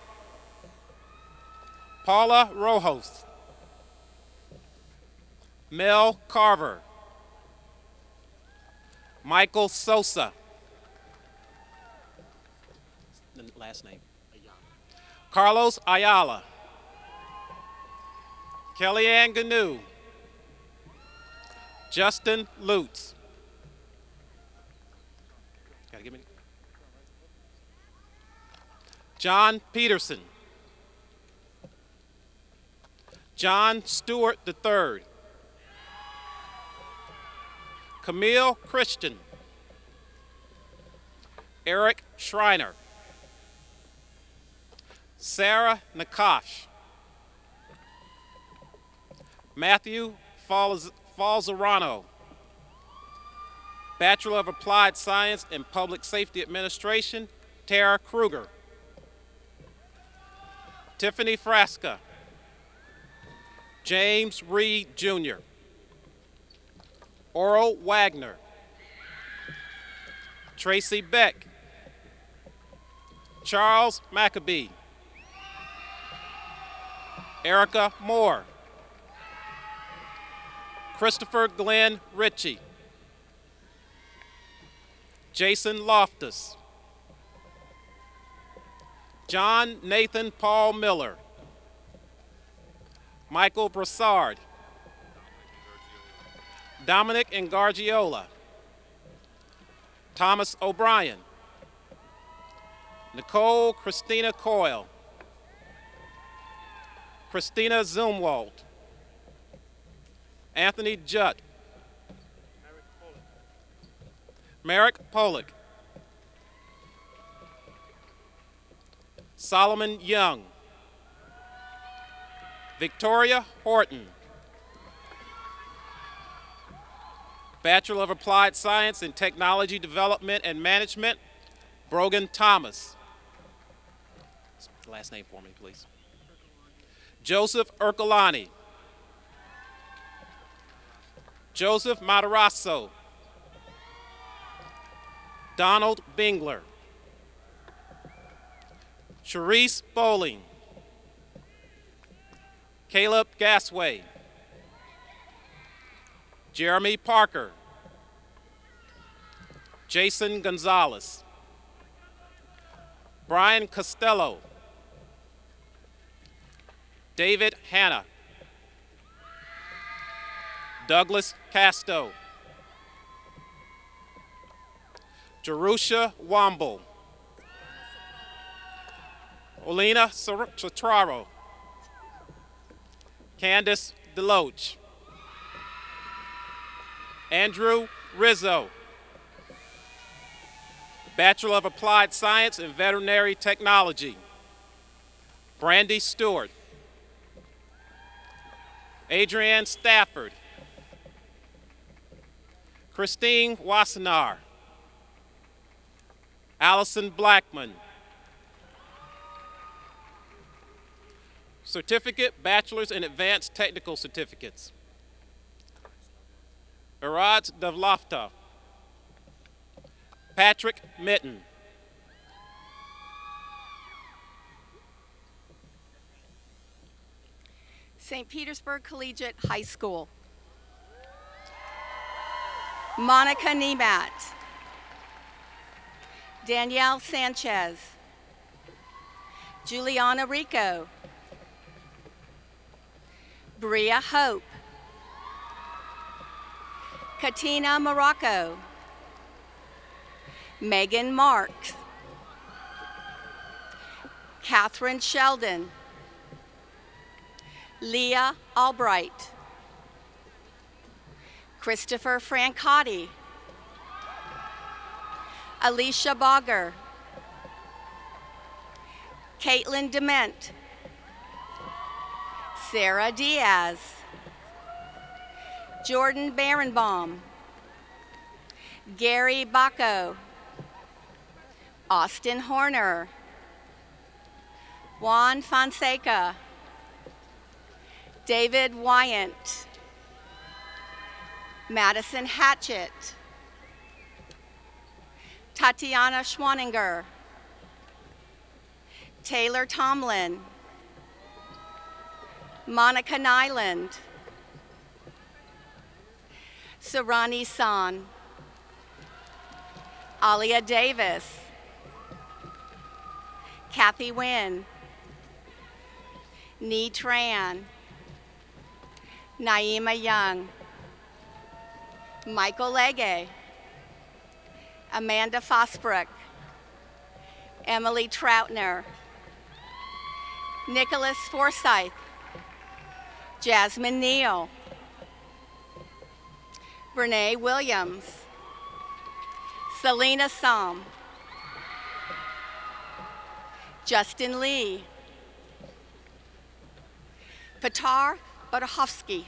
Paula Rojos. Mel Carver. Michael Sosa. The last name. Carlos Ayala. Kellyanne Gnu. Justin Lutz. Gotta give me. John Peterson. John Stewart III. Camille Christian. Eric Schreiner. Sarah Nakash. Matthew Falzerano. Bachelor of Applied Science in Public Safety Administration, Tara Kruger. Tiffany Frasca. James Reed Jr. Oral Wagner. Tracy Beck. Charles Maccabee. Erica Moore. Christopher Glenn Ritchie. Jason Loftus. John Nathan Paul Miller. Michael Brassard. Dominic Ingargiola. Thomas O'Brien. Nicole Christina Coyle. Christina Zumwalt. Anthony Jutt. Merrick Pollock. Solomon Young. Victoria Horton. Bachelor of Applied Science in Technology Development and Management, Brogan Thomas. Last name for me, please. Joseph Ercolani. Joseph Matarazzo. Donald Bingler. Charisse Bowling. Caleb Gasway. Jeremy Parker. Jason Gonzalez. Brian Costello. David Hanna. Douglas Casto. Jerusha Womble. Olena Chatraro. Candace Deloach. Andrew Rizzo. Bachelor of Applied Science in Veterinary Technology, Brandy Stewart. Adrienne Stafford. Christine Wassenaar. Allison Blackman. certificate, bachelor's, and advanced technical certificates. Iraj Devlafta. Patrick Mitten. St. Petersburg Collegiate High School. Monica Niemat. Danielle Sanchez. Juliana Rico. Bria Hope. Katina Morocco. Megan Marks. Catherine Sheldon. Leah Albright. Christopher Francotti. Alicia Bogger. Caitlin Dement. Sarah Diaz. Jordan Barenbaum. Gary Bacco. Austin Horner. Juan Fonseca. David Wyant. Madison Hatchett. Tatiana Schwaninger. Taylor Tomlin. Monica Nyland. Sarani San. Alia Davis. Kathy Wynn. Nee Tran. Naima Young. Michael Legge. Amanda Fosbrook. Emily Troutner. Nicholas Forsyth. Jasmine Neal. Renee Williams. Selena Som. Justin Lee. Petar Barahovsky.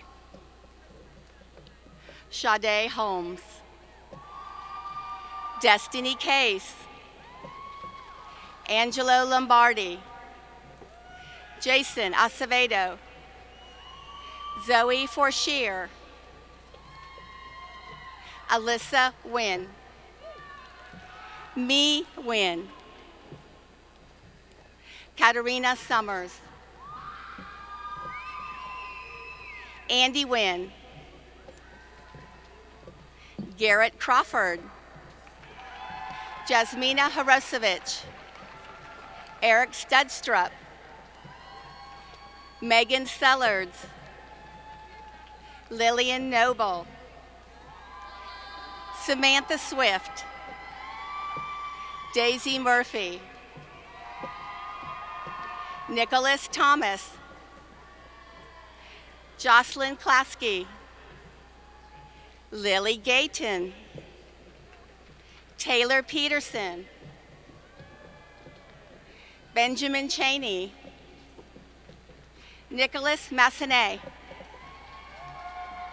Sade Holmes. Destiny Case. Angelo Lombardi. Jason Acevedo. Zoe Forshear. Alyssa Wynn. Me Wynn. Katerina Summers. Andy Wynn. Garrett Crawford. Jasmina Harosevich. Eric Studstrup. Megan Sellards. Lillian Noble. Samantha Swift. Daisy Murphy. Nicholas Thomas. Jocelyn Klasky. Lily Gayton. Taylor Peterson. Benjamin Cheney. Nicholas Massenet.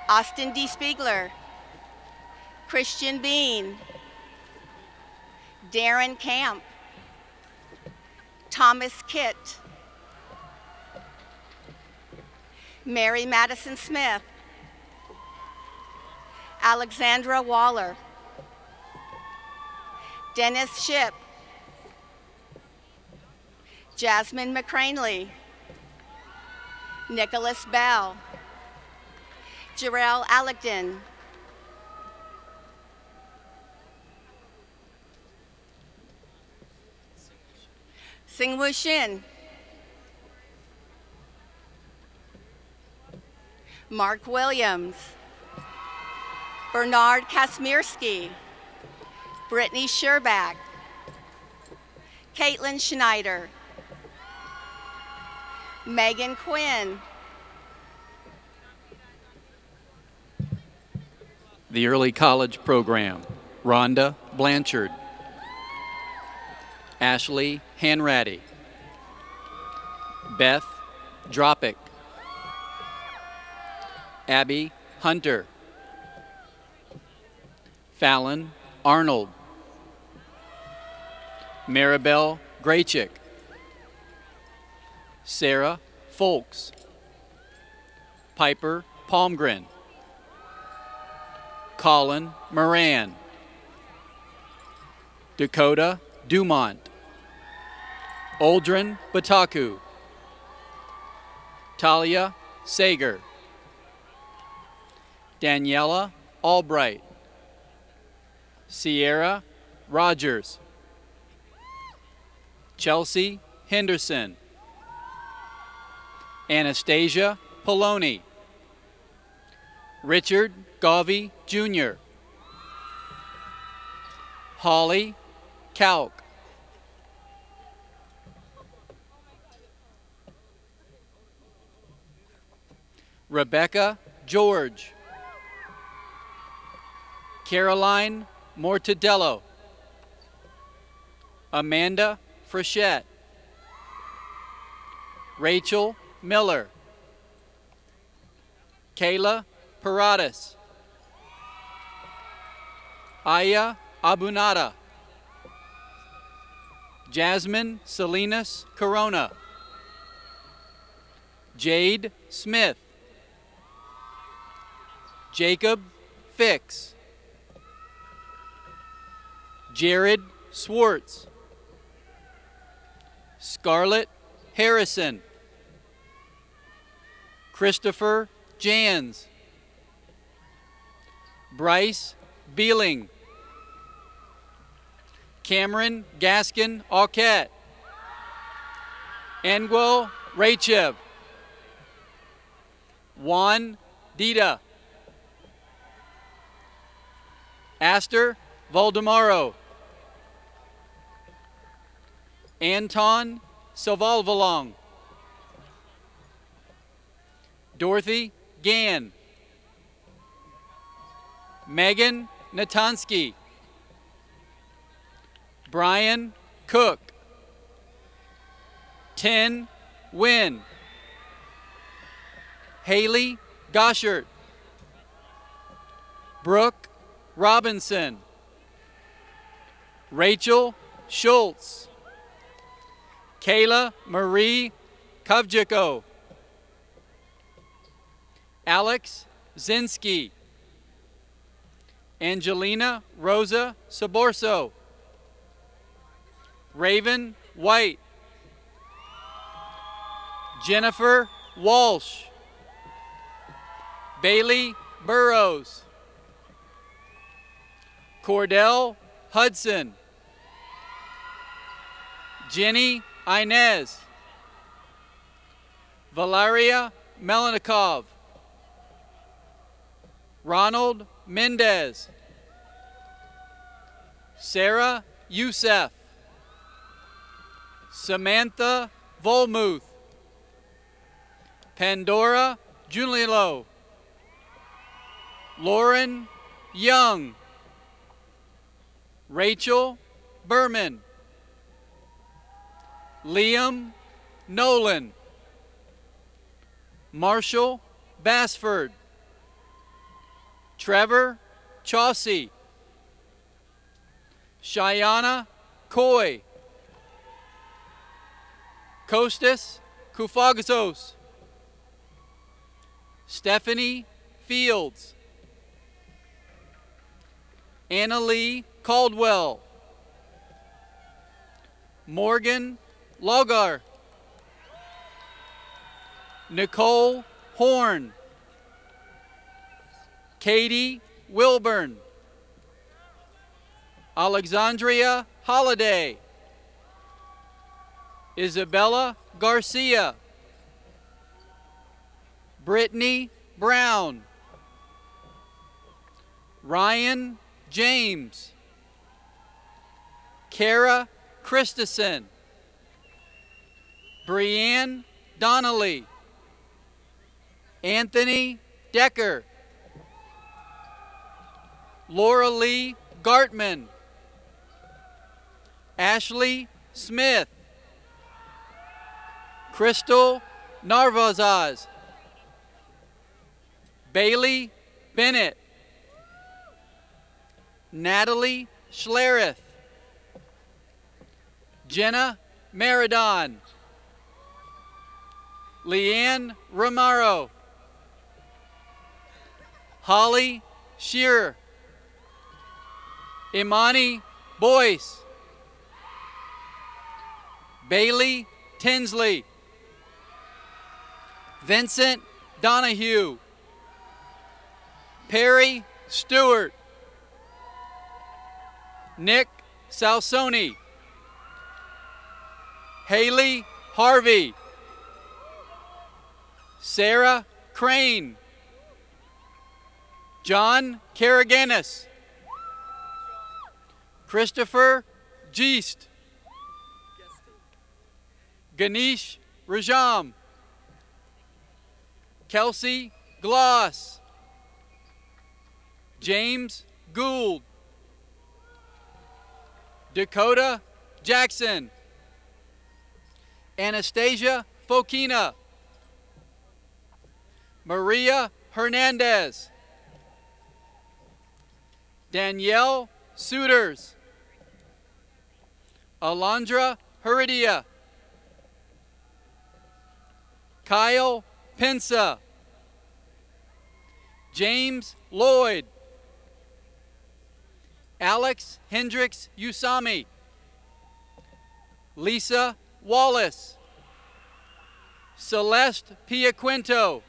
Austin D. Spiegler. Christian Bean. Darren Camp. Thomas Kitt. Mary Madison Smith. Alexandra Waller. Dennis Ship. Jasmine McCranley. Nicholas Bell. Jarrell Allegden. Singwoo Shin. Mark Williams. Bernard Kasmirski. Brittany Sherback. Caitlin Schneider. Megan Quinn. The Early College Program, Rhonda Blanchard. Ashley Hanratty. Beth Dropick. Abby Hunter. Fallon Arnold. Maribel Graychick. Sarah Folks. Piper Palmgren. Colin Moran. Dakota Dumont. Aldrin Bataku. Talia Sager. Daniela Albright. Sierra Rogers. Chelsea Henderson. Anastasia Poloni. Richard Gavi Jr. Holly Kalk. Rebecca George. Caroline Mortadello. Amanda Frechette. Rachel Miller. Kayla Paradas. Aya Abunada. Jasmine Salinas Corona. Jade Smith. Jacob Fix. Jared Swartz. Scarlett Harrison. Christopher Jans. Bryce Beeling. Cameron Gaskin Auquette. Angel Rachev. Juan Dita. Aster Valdemaro. Anton Savalvalong. Dorothy Gann. Megan Natansky. Brian Cook. Tin Wynn. Haley Goshert. Brooke Robinson. Rachel Schultz. Kayla Marie Kovjiko. Alex Zinsky. Angelina Rosa Saborso. Raven White. Jennifer Walsh. Bailey Burrows. Cordell Hudson. Jenny Inez. Valeria Melanikov. Ronald Mendez. Sarah Youssef. Samantha Volmuth. Pandora Junilo. Lauren Young. Rachel Berman. Liam Nolan. Marshall Bassford. Trevor Chaucey. Shayana Coy. Kostas Koufagazos. Stephanie Fields. Annalie Caldwell. Morgan Logar. Nicole Horn. Katie Wilburn. Alexandria Holiday. Isabella Garcia. Brittany Brown. Ryan James. Kara Christensen. Brianne Donnelly. Anthony Decker. Laura Lee Gartman. Ashley Smith. Crystal Narvazaz. Bailey Bennett. Natalie Schlereth. Jenna Maradon. Leanne Romero, Holly Shearer, Imani Boyce, Bailey Tinsley, Vincent Donahue, Perry Stewart, Nick Salsoni, Haley Harvey, Sarah Crane, John Karaganis, Christopher Geest, Ganesh Rajam, Kelsey Gloss, James Gould, Dakota Jackson, Anastasia Fokina, Maria Hernandez, Danielle Suiters, Alondra Heredia, Kyle Pensa, James Lloyd, Alex Hendricks Usami, Lisa Wallace, Celeste Piaquinto,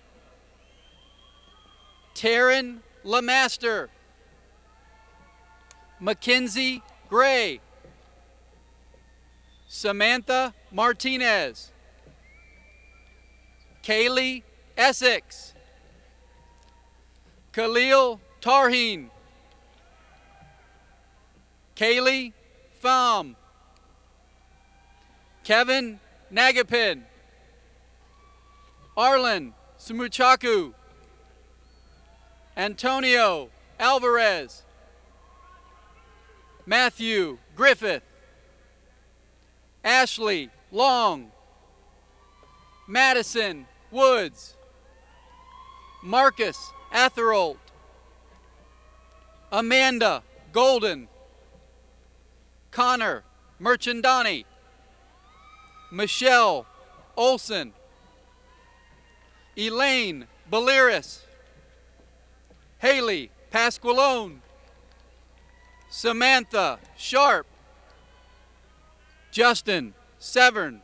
Taryn Lamaster, Mackenzie Gray, Samantha Martinez, Kaylee Essex, Khalil Tarheen, Kaylee Pham, Kevin Nagapin, Arlen Sumuchaku, Antonio Alvarez, Matthew Griffith, Ashley Long, Madison Woods, Marcus Atherholt, Amanda Golden, Connor Merchandani, Michelle Olson, Elaine Balearis, Haley Pasqualone, Samantha Sharp, Justin Severn,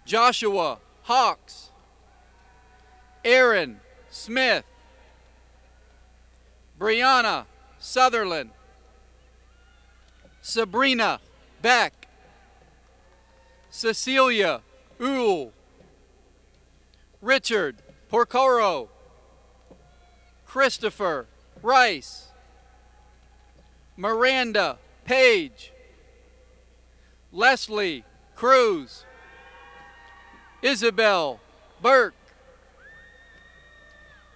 Joshua Hawks, Aaron Smith, Brianna Sutherland, Sabrina Beck, Cecilia Uhl, Richard Porcoro, Christopher Rice, Miranda Page, Leslie Cruz, Isabel Burke,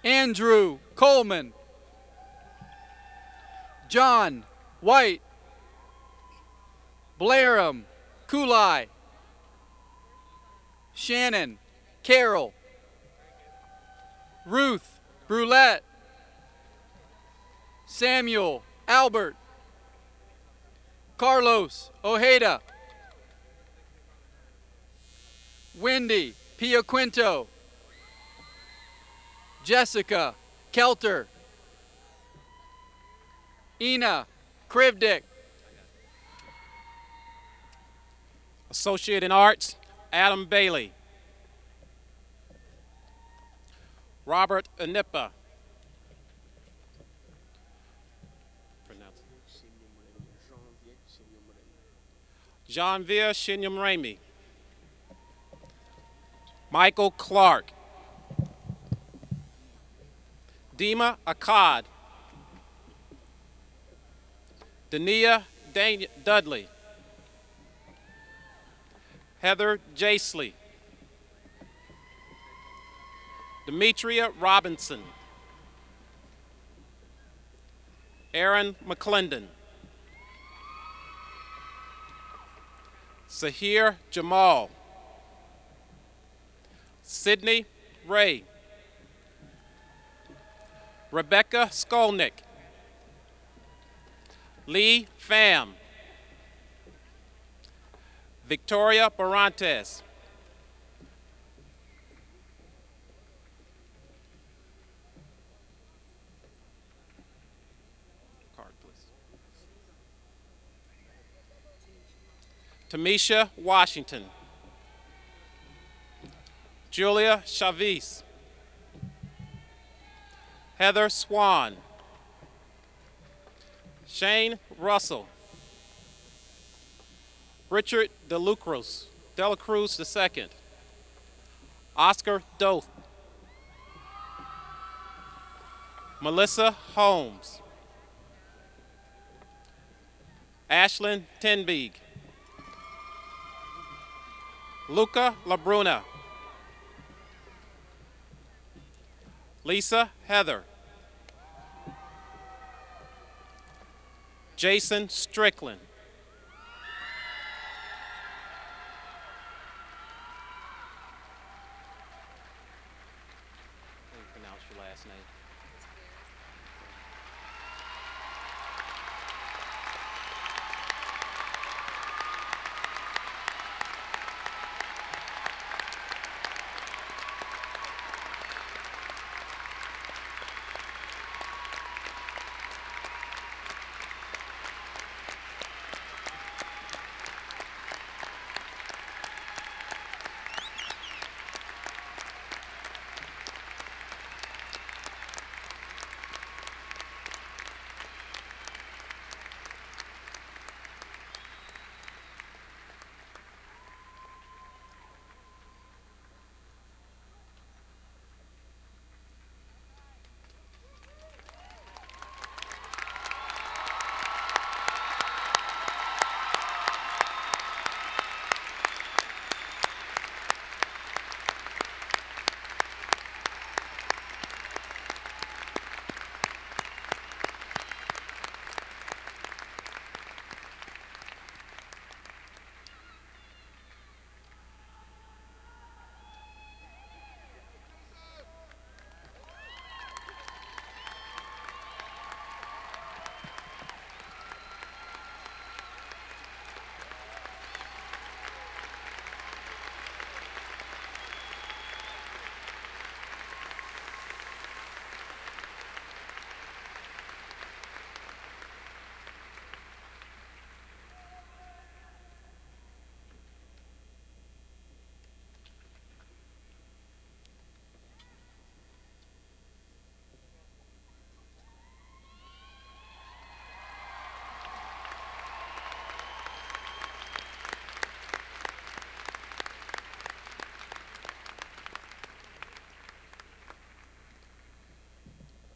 Andrew Coleman, John White, Blairam Kulai, Shannon Carroll, Ruth Brulette, Samuel Albert, Carlos Ojeda, Wendy Piaquinto, Jessica Kelter, Ina Krivdik, Associate in Arts, Adam Bailey, Robert Anipa, Janvier Shinyamremi, Michael Clark, Dima Akkad, Dania Dudley, Heather Jasley, Demetria Robinson, Aaron McClendon, Sahir Jamal, Sydney Ray, Rebecca Skolnick, Lee Pham, Victoria Barantes, Tamisha Washington, Julia Chavez, Heather Swan, Shane Russell, Richard Delacruz II, Oscar Doth, Melissa Holmes, Ashlyn Tenbeeg, Luca Labruna, Lisa Heather, Jason Strickland, how do you pronounce your last name?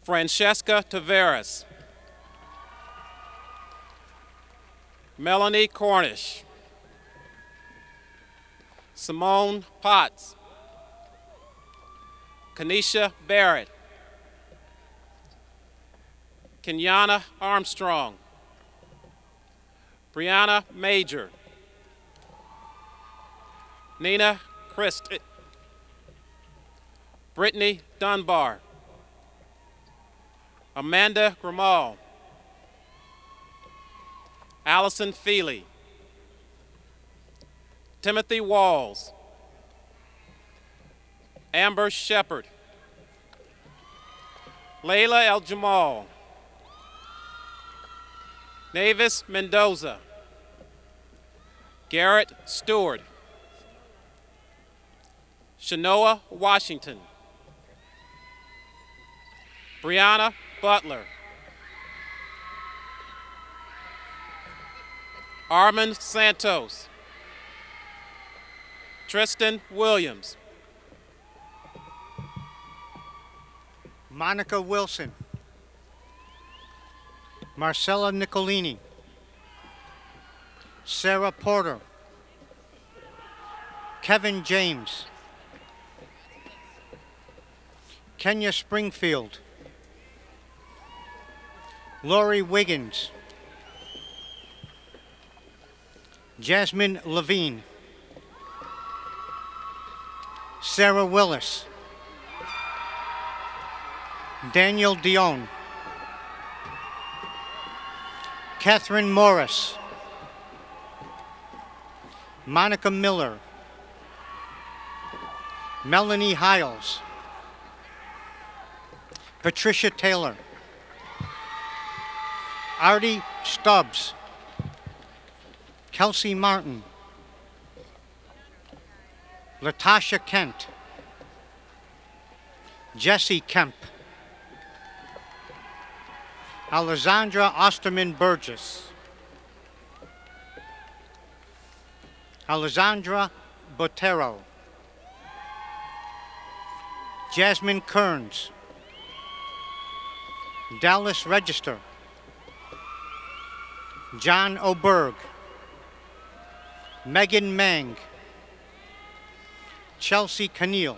Francesca Taveras, Melanie Cornish, Simone Potts, Kanisha Barrett, Kenyana Armstrong, Brianna Major, Nina Christ, Brittany Dunbar, Amanda Grimal, Allison Feely, Timothy Walls, Amber Shepard, Layla El Jamal, Navis Mendoza, Garrett Stewart, Shanoa Washington, Brianna Butler, Armand Santos, Tristan Williams, Monica Wilson, Marcella Nicolini, Sarah Porter, Kevin James, Kenya Springfield, Lori Wiggins, Jasmine Levine, Sarah Willis, Daniel Dion, Catherine Morris, Monica Miller, Melanie Hiles, Patricia Taylor, Artie Stubbs, Kelsey Martin, Latasha Kent, Jesse Kemp, Alessandra Osterman Burgess, Alessandra Botero, Jasmine Kearns, Dallas Register, John Oberg, Megan Mang, Chelsea Keneal,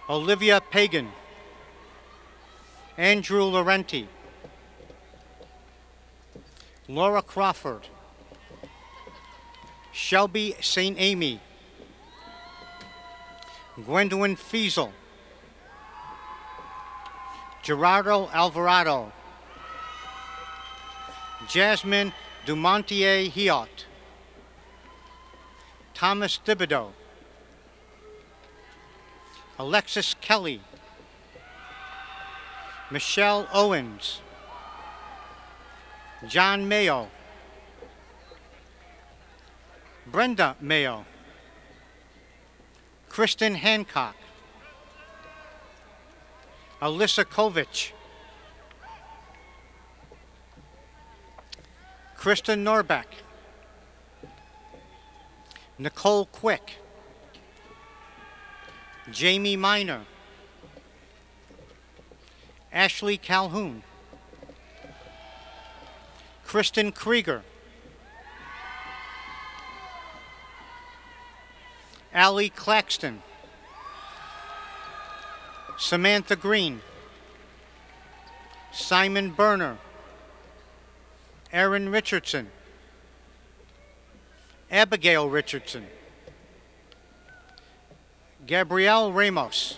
Olivia Pagan, Andrew Laurenti, Laura Crawford, Shelby St. Amy, Gwendolyn Fiesel, Gerardo Alvarado, Jasmine Dumontier Hiot, Thomas Thibodeau, Alexis Kelly, Michelle Owens, John Mayo, Brenda Mayo, Kristen Hancock, Alyssa Kovich, Kristen Norbeck, Nicole Quick, Jamie Miner, Ashley Calhoun, Kristen Krieger, Allie Claxton, Samantha Green, Simon Berner, Aaron Richardson, Abigail Richardson, Gabrielle Ramos,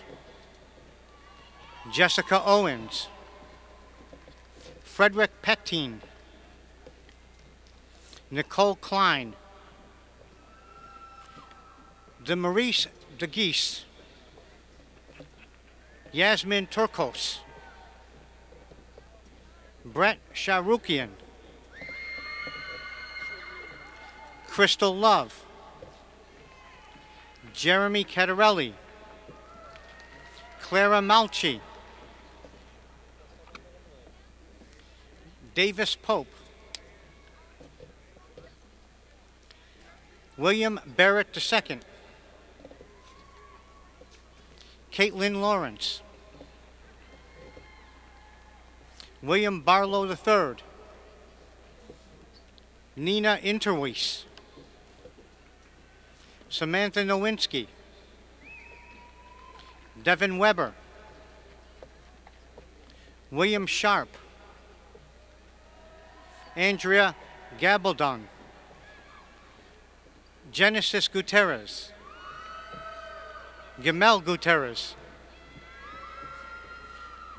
Jessica Owens, Frederick Pettine, Nicole Klein, Demaurice DeGeese, Yasmin Turkos, Brett Sharukian, Crystal Love, Jeremy Catarelli, Clara Malchi, Davis Pope, William Barrett II, Caitlin Lawrence, William Barlow III, Nina Interwees, Samantha Nowinski, Devin Weber, William Sharp, Andrea Gabaldon, Genesis Gutierrez, Gamel Gutierrez,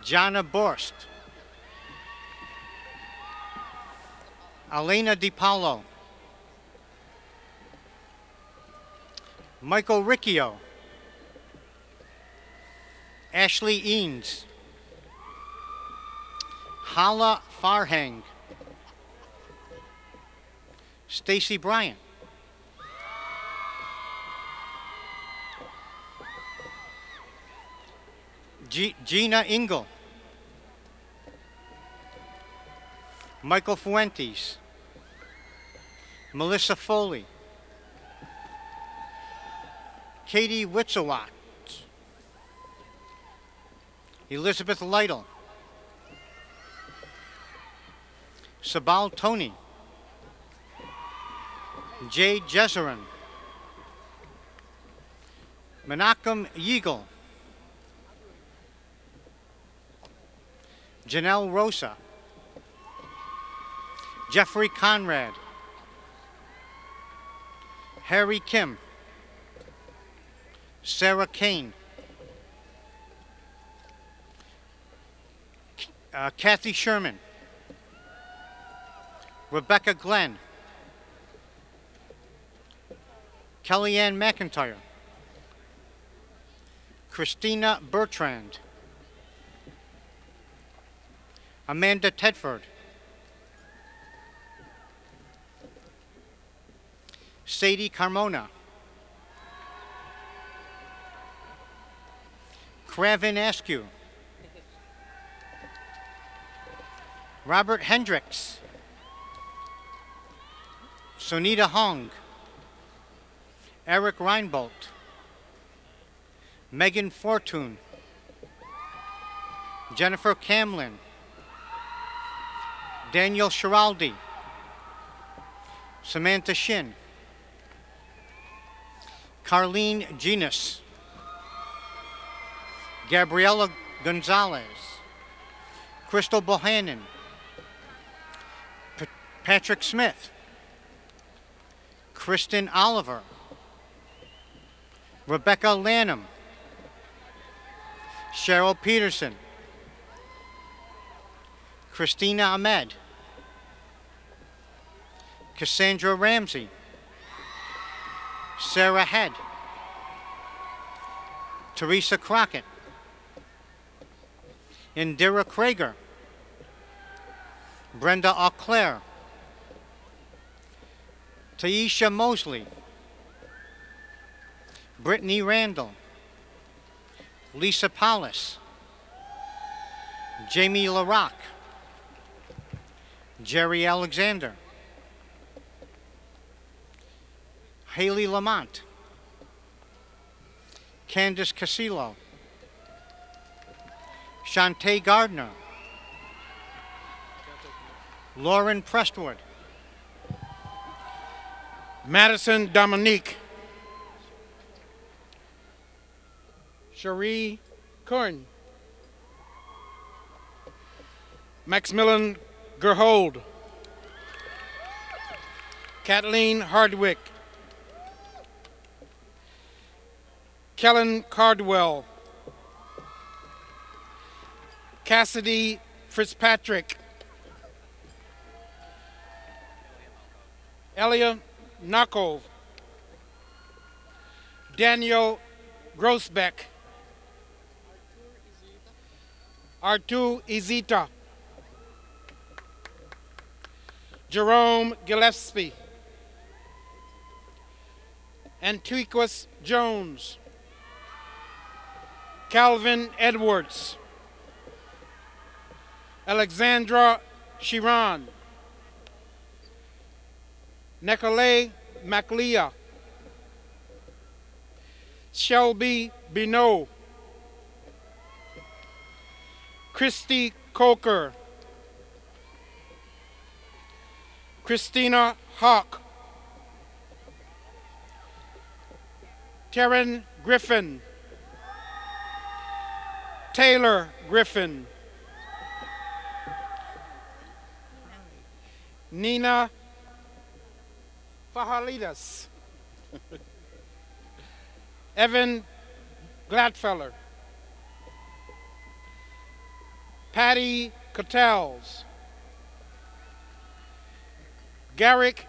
Jana Borst, Elena DiPaolo, Michael Riccio, Ashley Eanes, Hala Farhang, Stacy Bryant, Gina Engel, Michael Fuentes, Melissa Foley, Katie Witzowat, Elizabeth Lytle, Sabal Tony, Jay Jezerin, Menachem Yeagle, Janelle Rosa, Jeffrey Conrad, Harry Kim, Sarah Kane, Kathy Sherman, Rebecca Glenn, Kellyanne McIntyre, Christina Bertrand, Amanda Tedford, Sadie Carmona, Craven Askew, Robert Hendricks, Sunita Hong, Eric Reinbold, Megan Fortune, Jennifer Camlin, Daniel Schiraldi, Samantha Shin, Carlene Genus, Gabriela Gonzalez, Crystal Bohannon, Patrick Smith, Kristen Oliver, Rebecca Lanham, Cheryl Peterson, Christina Ahmed, Cassandra Ramsey, Sarah Head, Teresa Crockett, Indira Krager, Brenda Auclair, Taisha Mosley, Brittany Randall, Lisa Paulus, Jamie LaRock, Jerry Alexander, Haley Lamont, Candace Casillo, Shantae Gardner, Lauren Prestwood, Madison Dominique, Cherie Kern, Maximilian Gerhold, Kathleen Hardwick, Kellen Cardwell, Cassidy Fitzpatrick, Elia Nakov, Daniel Grossbeck, Artur Izita, Jerome Gillespie, Antiquus Jones, Calvin Edwards, Alexandra Chiron, Nicolay MacLeah, Shelby Binot, Christy Coker, Christina Hawk, Taryn Griffin, Taylor Griffin, Nina Fahalidas, Evan Gladfeller, Patty Cattels, Garrick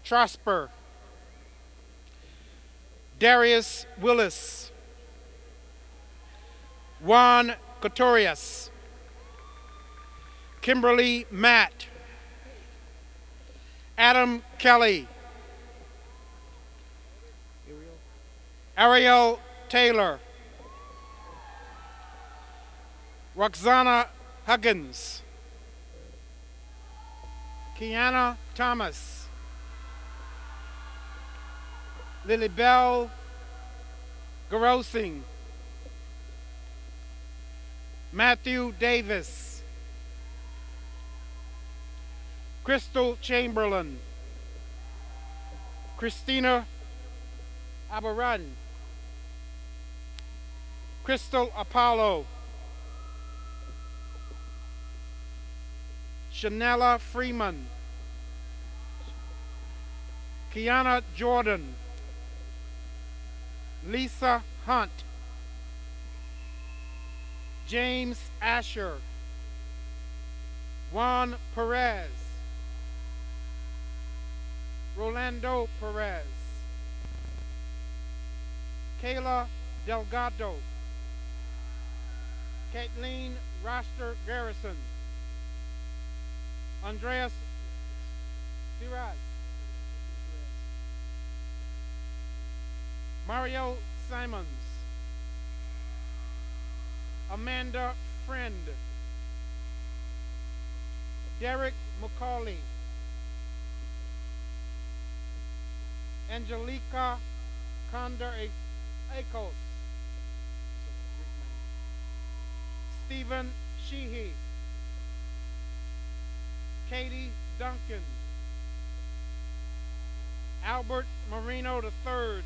Trosper, Darius Willis, Juan Cotorius, Kimberly Matt, Adam Kelly, Ariel Taylor, Roxana Huggins, Kiana Thomas, Lilybell Garosing, Matthew Davis, Crystal Chamberlain, Christina Abaran, Crystal Apollo, Shanella Freeman, Kiana Jordan, Lisa Hunt, James Asher, Juan Perez, Rolando Perez, Kayla Delgado, Kathleen Roster Garrison, Andreas Siraz, Mario Simons, Amanda Friend. Derek McCauley. Angelica Condor Akos. Stephen Sheehy. Katie Duncan. Albert Marino III.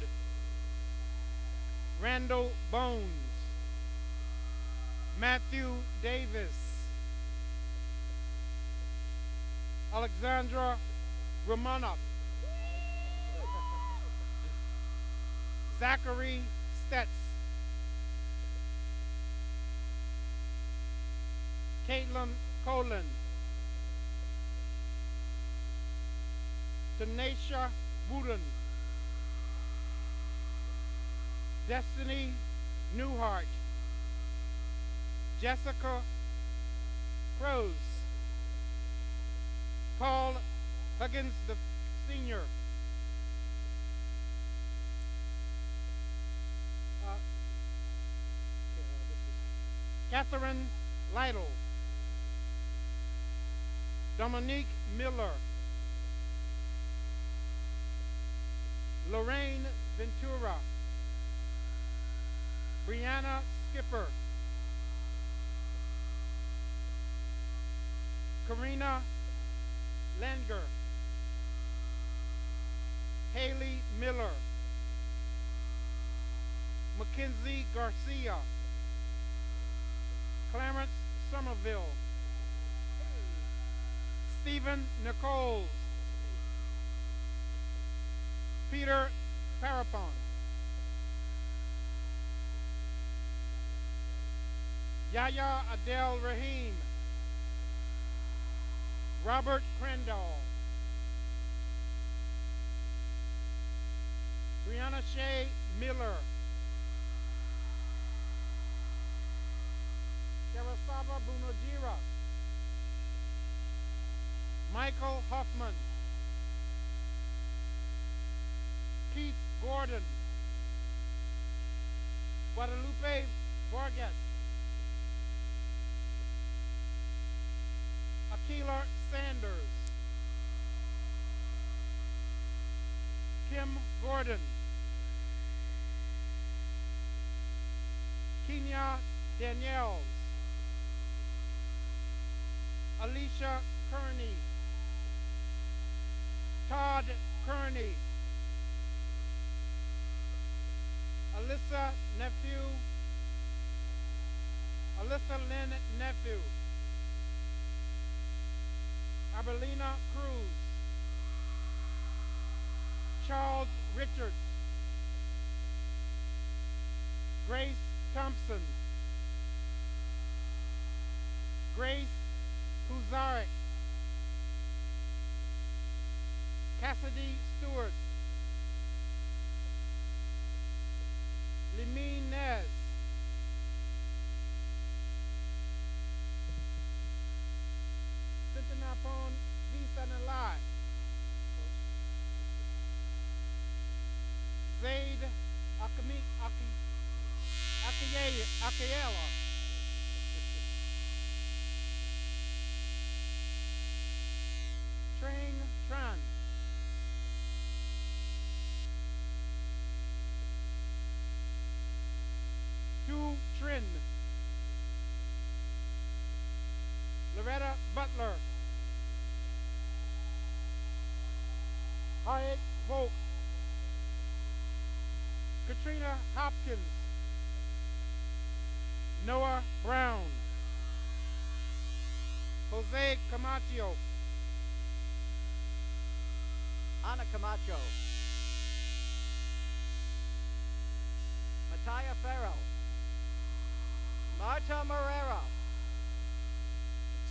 Randall Bones. Matthew Davis. Alexandra Romanov. Zachary Stetz. Caitlin Colin. Tanisha Wooden. Destiny Newhart. Jessica Cruz. Paul Huggins the Senior. Catherine Lytle. Dominique Miller. Lorraine Ventura. Brianna Skipper. Karina Langer. Haley Miller. Mackenzie Garcia. Clarence Somerville. Stephen Nichols. Peter Parapon. Yaya Adele Rahim. Robert Crandall. Brianna Shea Miller. Karasava Bunojira. Michael Hoffman. Keith Gordon. Guadalupe Vargas. Akila Sanders. Kim Gordon. Kenya Daniels. Alicia Kearney. Todd Kearney. Alyssa Lynn Nephew. Abelina Cruz. Charles Richards. Grace Thompson. Grace Puzarek. Cassidy Stewart. Limeen Nez. Sintanapon Visanalai. Zaid Akayela. Trang Tran. Tu Trin. Loretta Butler. Hayek Volk. Katrina Hopkins. Noah Brown. Jose Camacho. Ana Camacho. Mataya Farrell. Marta Morera.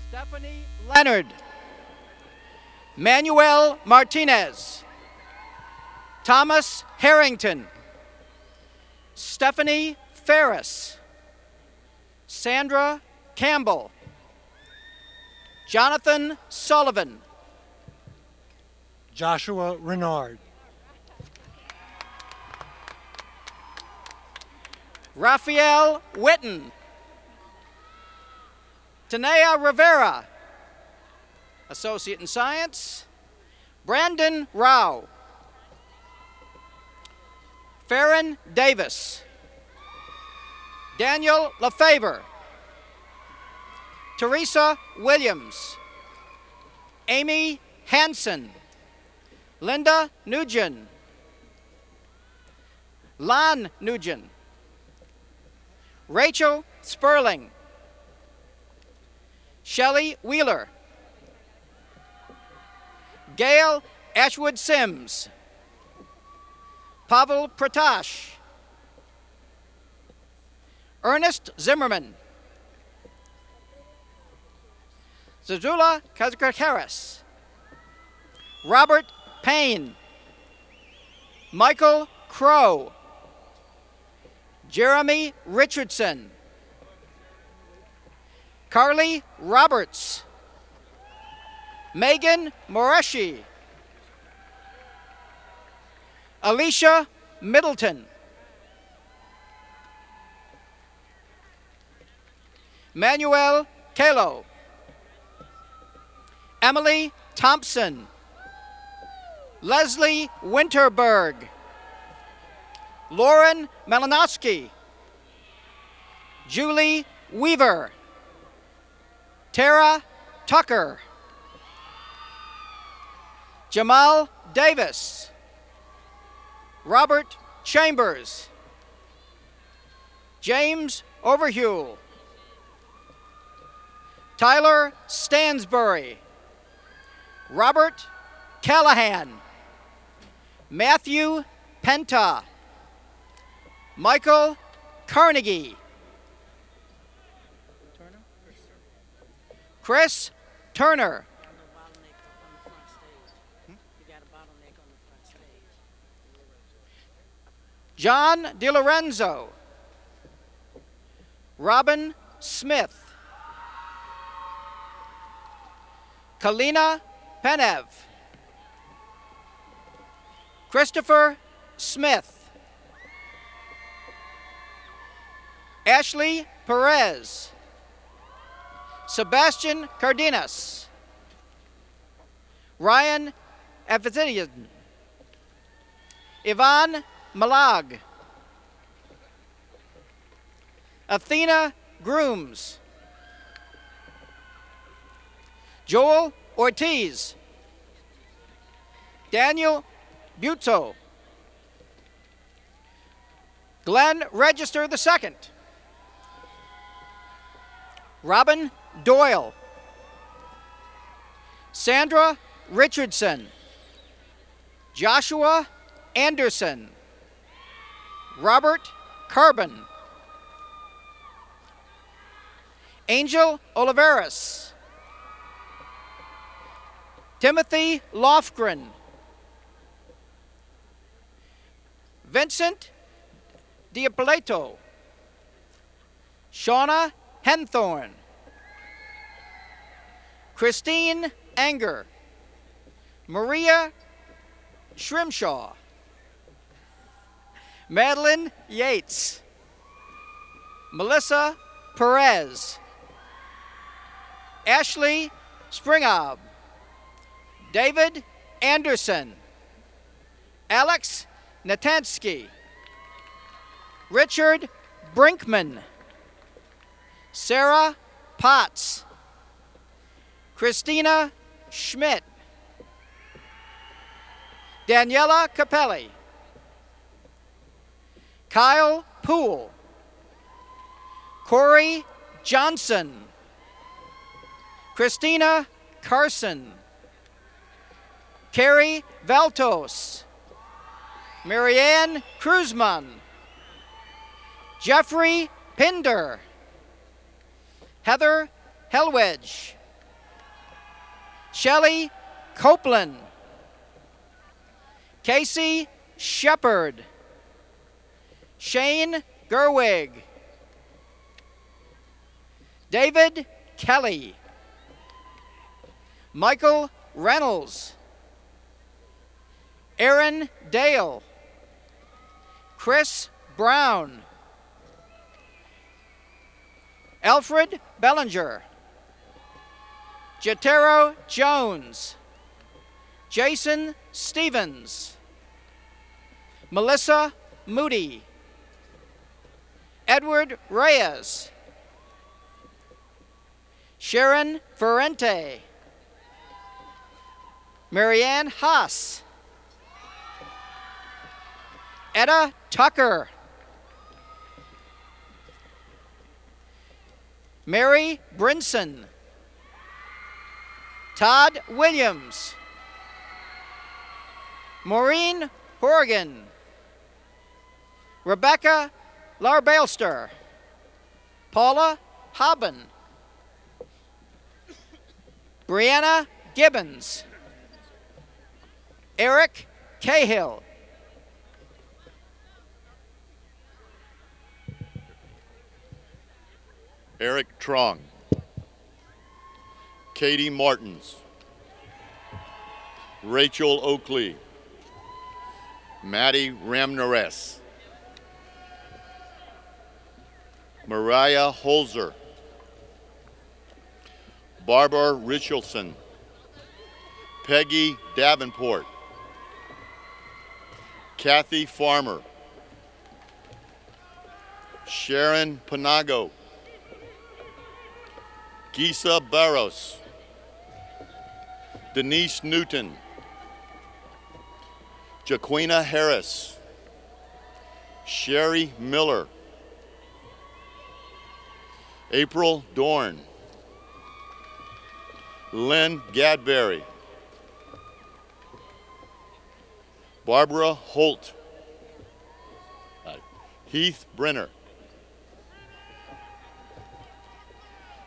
Stephanie Leonard. Manuel Martinez. Thomas Harrington. Stephanie Ferris. Sandra Campbell. Jonathan Sullivan. Joshua Renard. Raphael Witten. Tanea Rivera, Associate in Science. Brandon Rao. Farron Davis. Daniel LaFavor. Teresa Williams. Amy Hansen. Linda Nugent. Lon Nugent. Rachel Sperling. Shelley Wheeler. Gail Ashwood Sims. Pavel Pratash. Ernest Zimmerman. Zazula Kazakaris. Robert Payne. Michael Crow. Jeremy Richardson. Carly Roberts. Megan Moreshi. Alicia Middleton. Manuel Kalo. Emily Thompson. Leslie Winterberg. Lauren Malinowski. Julie Weaver. Tara Tucker. Jamal Davis. Robert Chambers. James Overhule. Tyler Stansbury. Robert Callahan. Matthew Penta. Michael Carnegie. Chris Turner. John DiLorenzo. Robin Smith. Kalina Penev. Christopher Smith. Ashley Perez. Sebastian Cardenas. Ryan Aphasidian. Yvonne Malag. Athena Grooms. Joel Ortiz. Daniel Buto. Glenn Register II. Robin Doyle. Sandra Richardson. Joshua Anderson. Robert Carbon. Angel Oliveras. Timothy Lofgren. Vincent Diapolito. Shauna Henthorn. Christine Anger. Maria Shrimshaw. Madeline Yates. Melissa Perez. Ashley Springab. David Anderson. Alex Natansky. Richard Brinkman. Sarah Potts. Christina Schmidt. Daniela Capelli. Kyle Poole. Corey Johnson. Christina Carson. Carrie Valtos. Marianne Cruzman. Jeffrey Pinder. Heather Hellwedge. Shelley Copeland. Casey Shepard. Shane Gerwig. David Kelly. Michael Reynolds. Aaron Dale. Chris Brown. Alfred Bellinger. Jatero Jones, Jason Stevens, Melissa Moody, Edward Reyes, Sharon Ferrente, Marianne Haas, Etta Tucker, Mary Brinson, Todd Williams, Maureen Horgan, Rebecca Larbalster, Paula Haben, Brianna Gibbons, Eric Cahill, Eric Trong, Katie Martins, Rachel Oakley, Maddie Ramnares, Mariah Holzer, Barbara Richardson, Peggy Davenport, Kathy Farmer, Sharon Panago, Gisa Barros, Denise Newton, Jaquina Harris, Sherry Miller, April Dorn, Lynn Gadberry, Barbara Holt, Heath Brenner,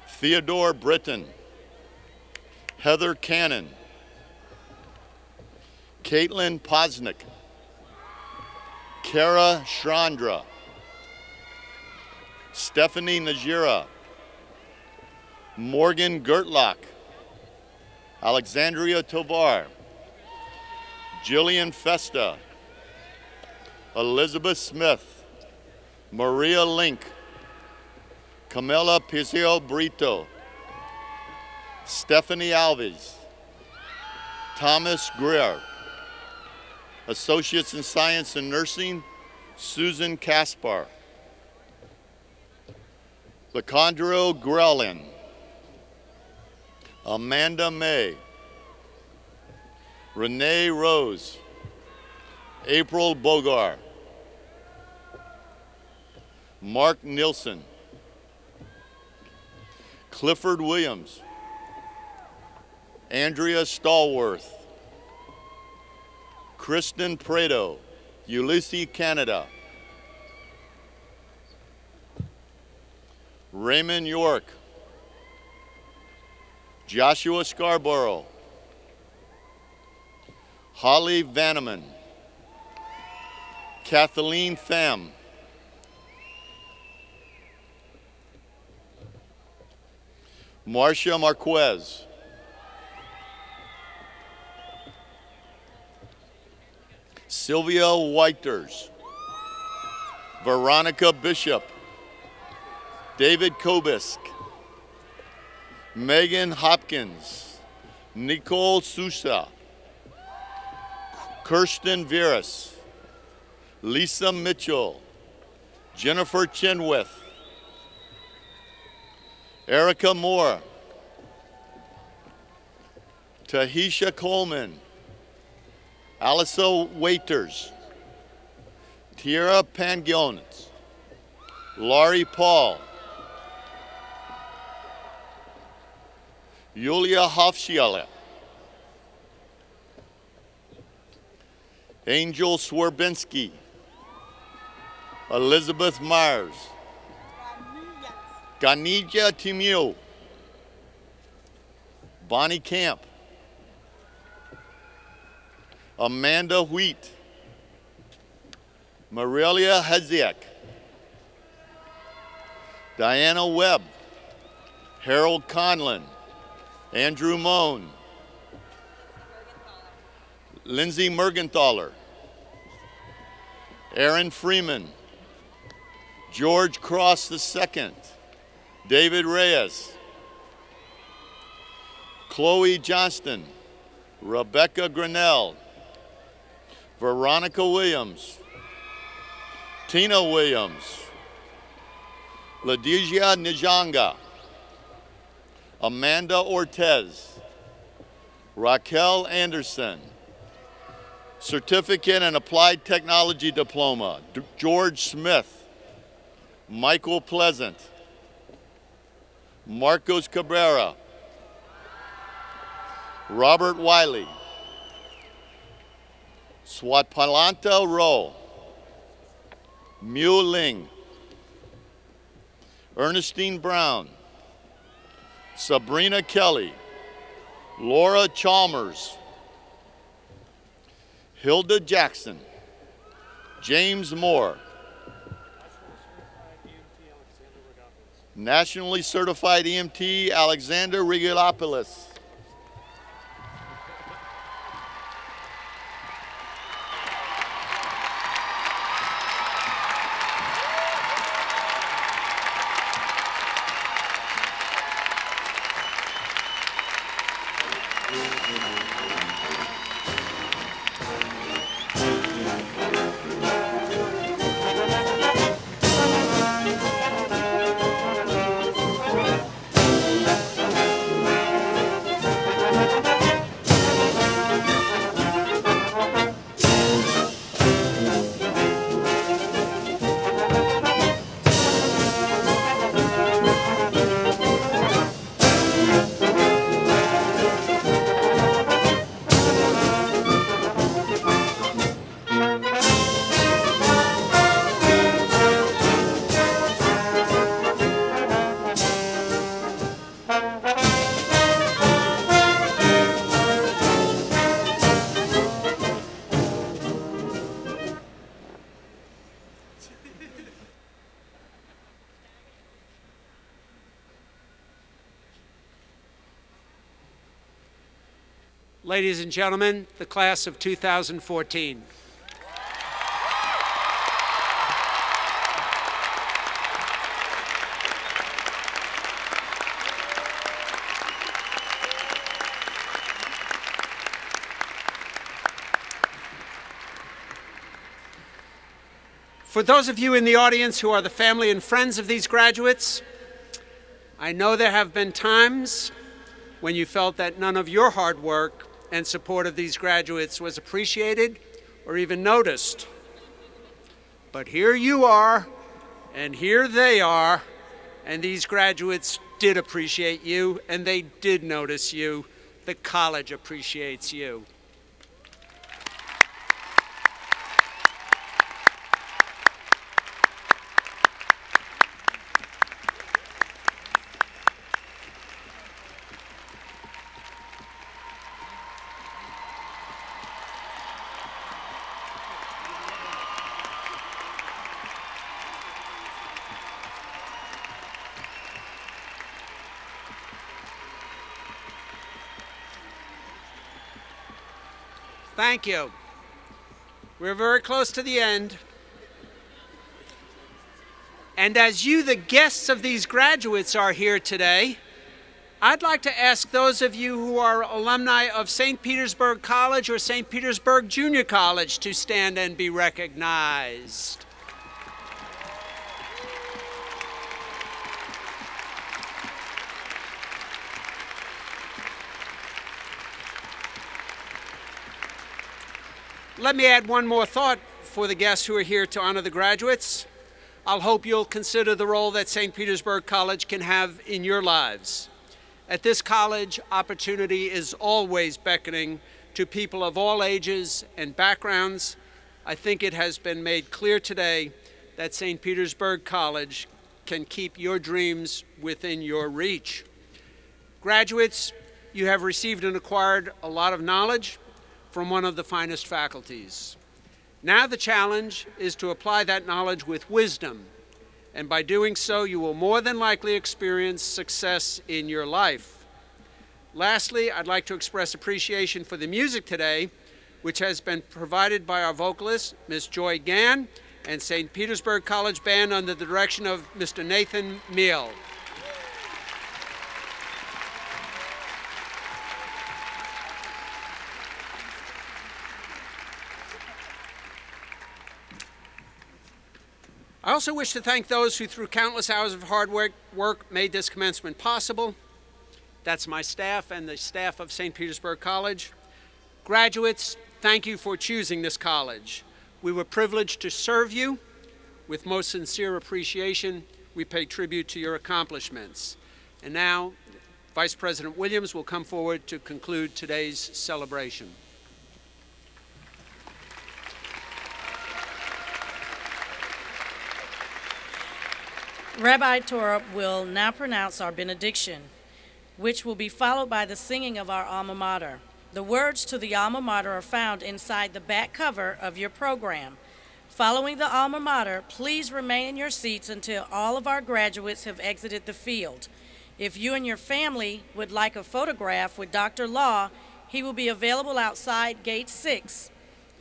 Theodore Britton, Heather Cannon, Caitlin Posnick, Kara Chandra, Stephanie Najira, Morgan Gertlock, Alexandria Tovar, Jillian Festa, Elizabeth Smith, Maria Link, Camila Pizio Brito, Stephanie Alves, Thomas Greer, Associates in Science and Nursing, Susan Caspar, Lacandro Grellin, Amanda May, Renee Rose, April Bogar, Mark Nilsson, Clifford Williams, Andrea Stallworth, Kristen Prado, Ulysses Canada, Raymond York, Joshua Scarborough, Holly Vanneman, Kathleen Pham, Marcia Marquez, Sylvia Whiters, Veronica Bishop, David Kobisk, Megan Hopkins, Nicole Sousa, Kirsten Veras, Lisa Mitchell, Jennifer Chenwith, Erica Moore, Tahisha Coleman, Alyssa Waiters, Tierra Pangiones, Laurie Paul, Yulia Hofschiele, Angel Swerbinski, Elizabeth Myers, Ganija Timiu, Bonnie Camp, Amanda Wheat, Marilia Heziek, Diana Webb, Harold Conlon, Andrew Moan, Lindsay Mergenthaler, Aaron Freeman, George Cross II, David Reyes, Chloe Johnston, Rebecca Grinnell, Veronica Williams, Tina Williams, Ladijia Nijanga, Amanda Ortez, Raquel Anderson, Certificate in Applied Technology Diploma, George Smith, Michael Pleasant, Marcos Cabrera, Robert Wiley, Swatpalanta Ro, Mu Ling, Ernestine Brown, Sabrina Kelly, Laura Chalmers, Hilda Jackson, James Moore, Nationally Certified EMT Alexander Rigolopoulos, Ladies and gentlemen, the class of 2014. For those of you in the audience who are the family and friends of these graduates, I know there have been times when you felt that none of your hard work and support of these graduates was appreciated or even noticed. But here you are, and here they are, and these graduates did appreciate you, and they did notice you. The college appreciates you. Thank you. We're very close to the end. And as you, the guests of these graduates, are here today, I'd like to ask those of you who are alumni of St. Petersburg College or St. Petersburg Junior College to stand and be recognized. Let me add one more thought for the guests who are here to honor the graduates. I'll hope you'll consider the role that St. Petersburg College can have in your lives. At this college, opportunity is always beckoning to people of all ages and backgrounds. I think it has been made clear today that St. Petersburg College can keep your dreams within your reach. Graduates, you have received and acquired a lot of knowledge from one of the finest faculties. Now the challenge is to apply that knowledge with wisdom, and by doing so, you will more than likely experience success in your life. Lastly, I'd like to express appreciation for the music today, which has been provided by our vocalist, Ms. Joy Gann, and St. Petersburg College Band under the direction of Mr. Nathan Meal. also wish to thank those who through countless hours of hard work made this commencement possible. That's my staff and the staff of St. Petersburg College. Graduates, thank you for choosing this college. We were privileged to serve you. With most sincere appreciation, we pay tribute to your accomplishments. And now, Vice President Williams will come forward to conclude today's celebration. Rabbi Torah will now pronounce our benediction, which will be followed by the singing of our alma mater. The words to the alma mater are found inside the back cover of your program. Following the alma mater, please remain in your seats until all of our graduates have exited the field. If you and your family would like a photograph with Dr. Law, he will be available outside Gate 6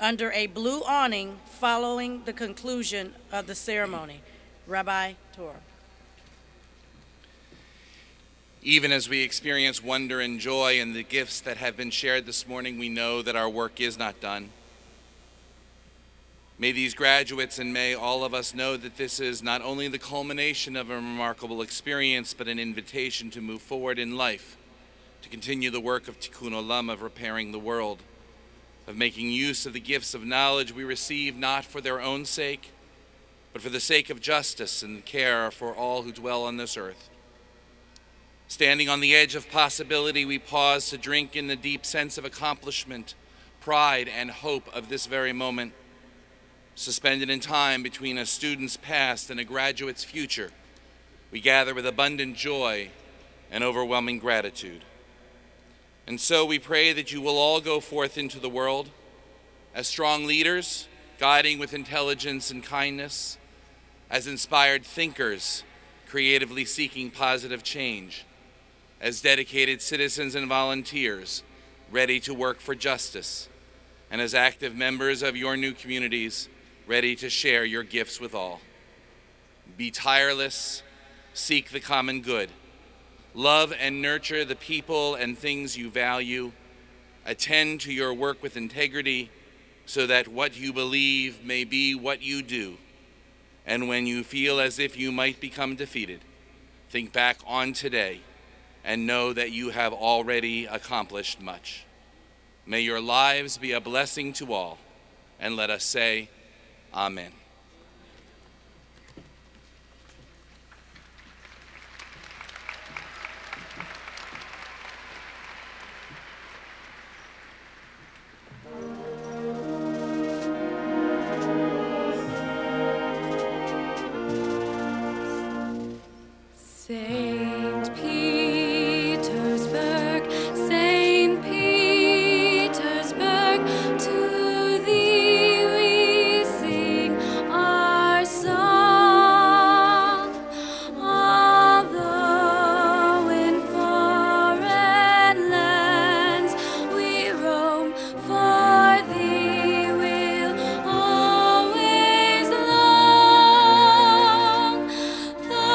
under a blue awning following the conclusion of the ceremony. Rabbi Torah. Even as we experience wonder and joy in the gifts that have been shared this morning, we know that our work is not done. May these graduates and may all of us know that this is not only the culmination of a remarkable experience, but an invitation to move forward in life, to continue the work of Tikkun Olam, of repairing the world, of making use of the gifts of knowledge we receive not for their own sake, but for the sake of justice and care for all who dwell on this earth. Standing on the edge of possibility, we pause to drink in the deep sense of accomplishment, pride, and hope of this very moment. Suspended in time between a student's past and a graduate's future, we gather with abundant joy and overwhelming gratitude. And so we pray that you will all go forth into the world as strong leaders, guiding with intelligence and kindness, as inspired thinkers, creatively seeking positive change, as dedicated citizens and volunteers, ready to work for justice, and as active members of your new communities, ready to share your gifts with all. Be tireless, seek the common good, love and nurture the people and things you value, attend to your work with integrity so that what you believe may be what you do. And when you feel as if you might become defeated, think back on today and know that you have already accomplished much. May your lives be a blessing to all, and let us say, Amen. Saint Petersburg, Saint Petersburg, to thee we sing our song. Although in foreign lands we roam, for thee we'll always long. The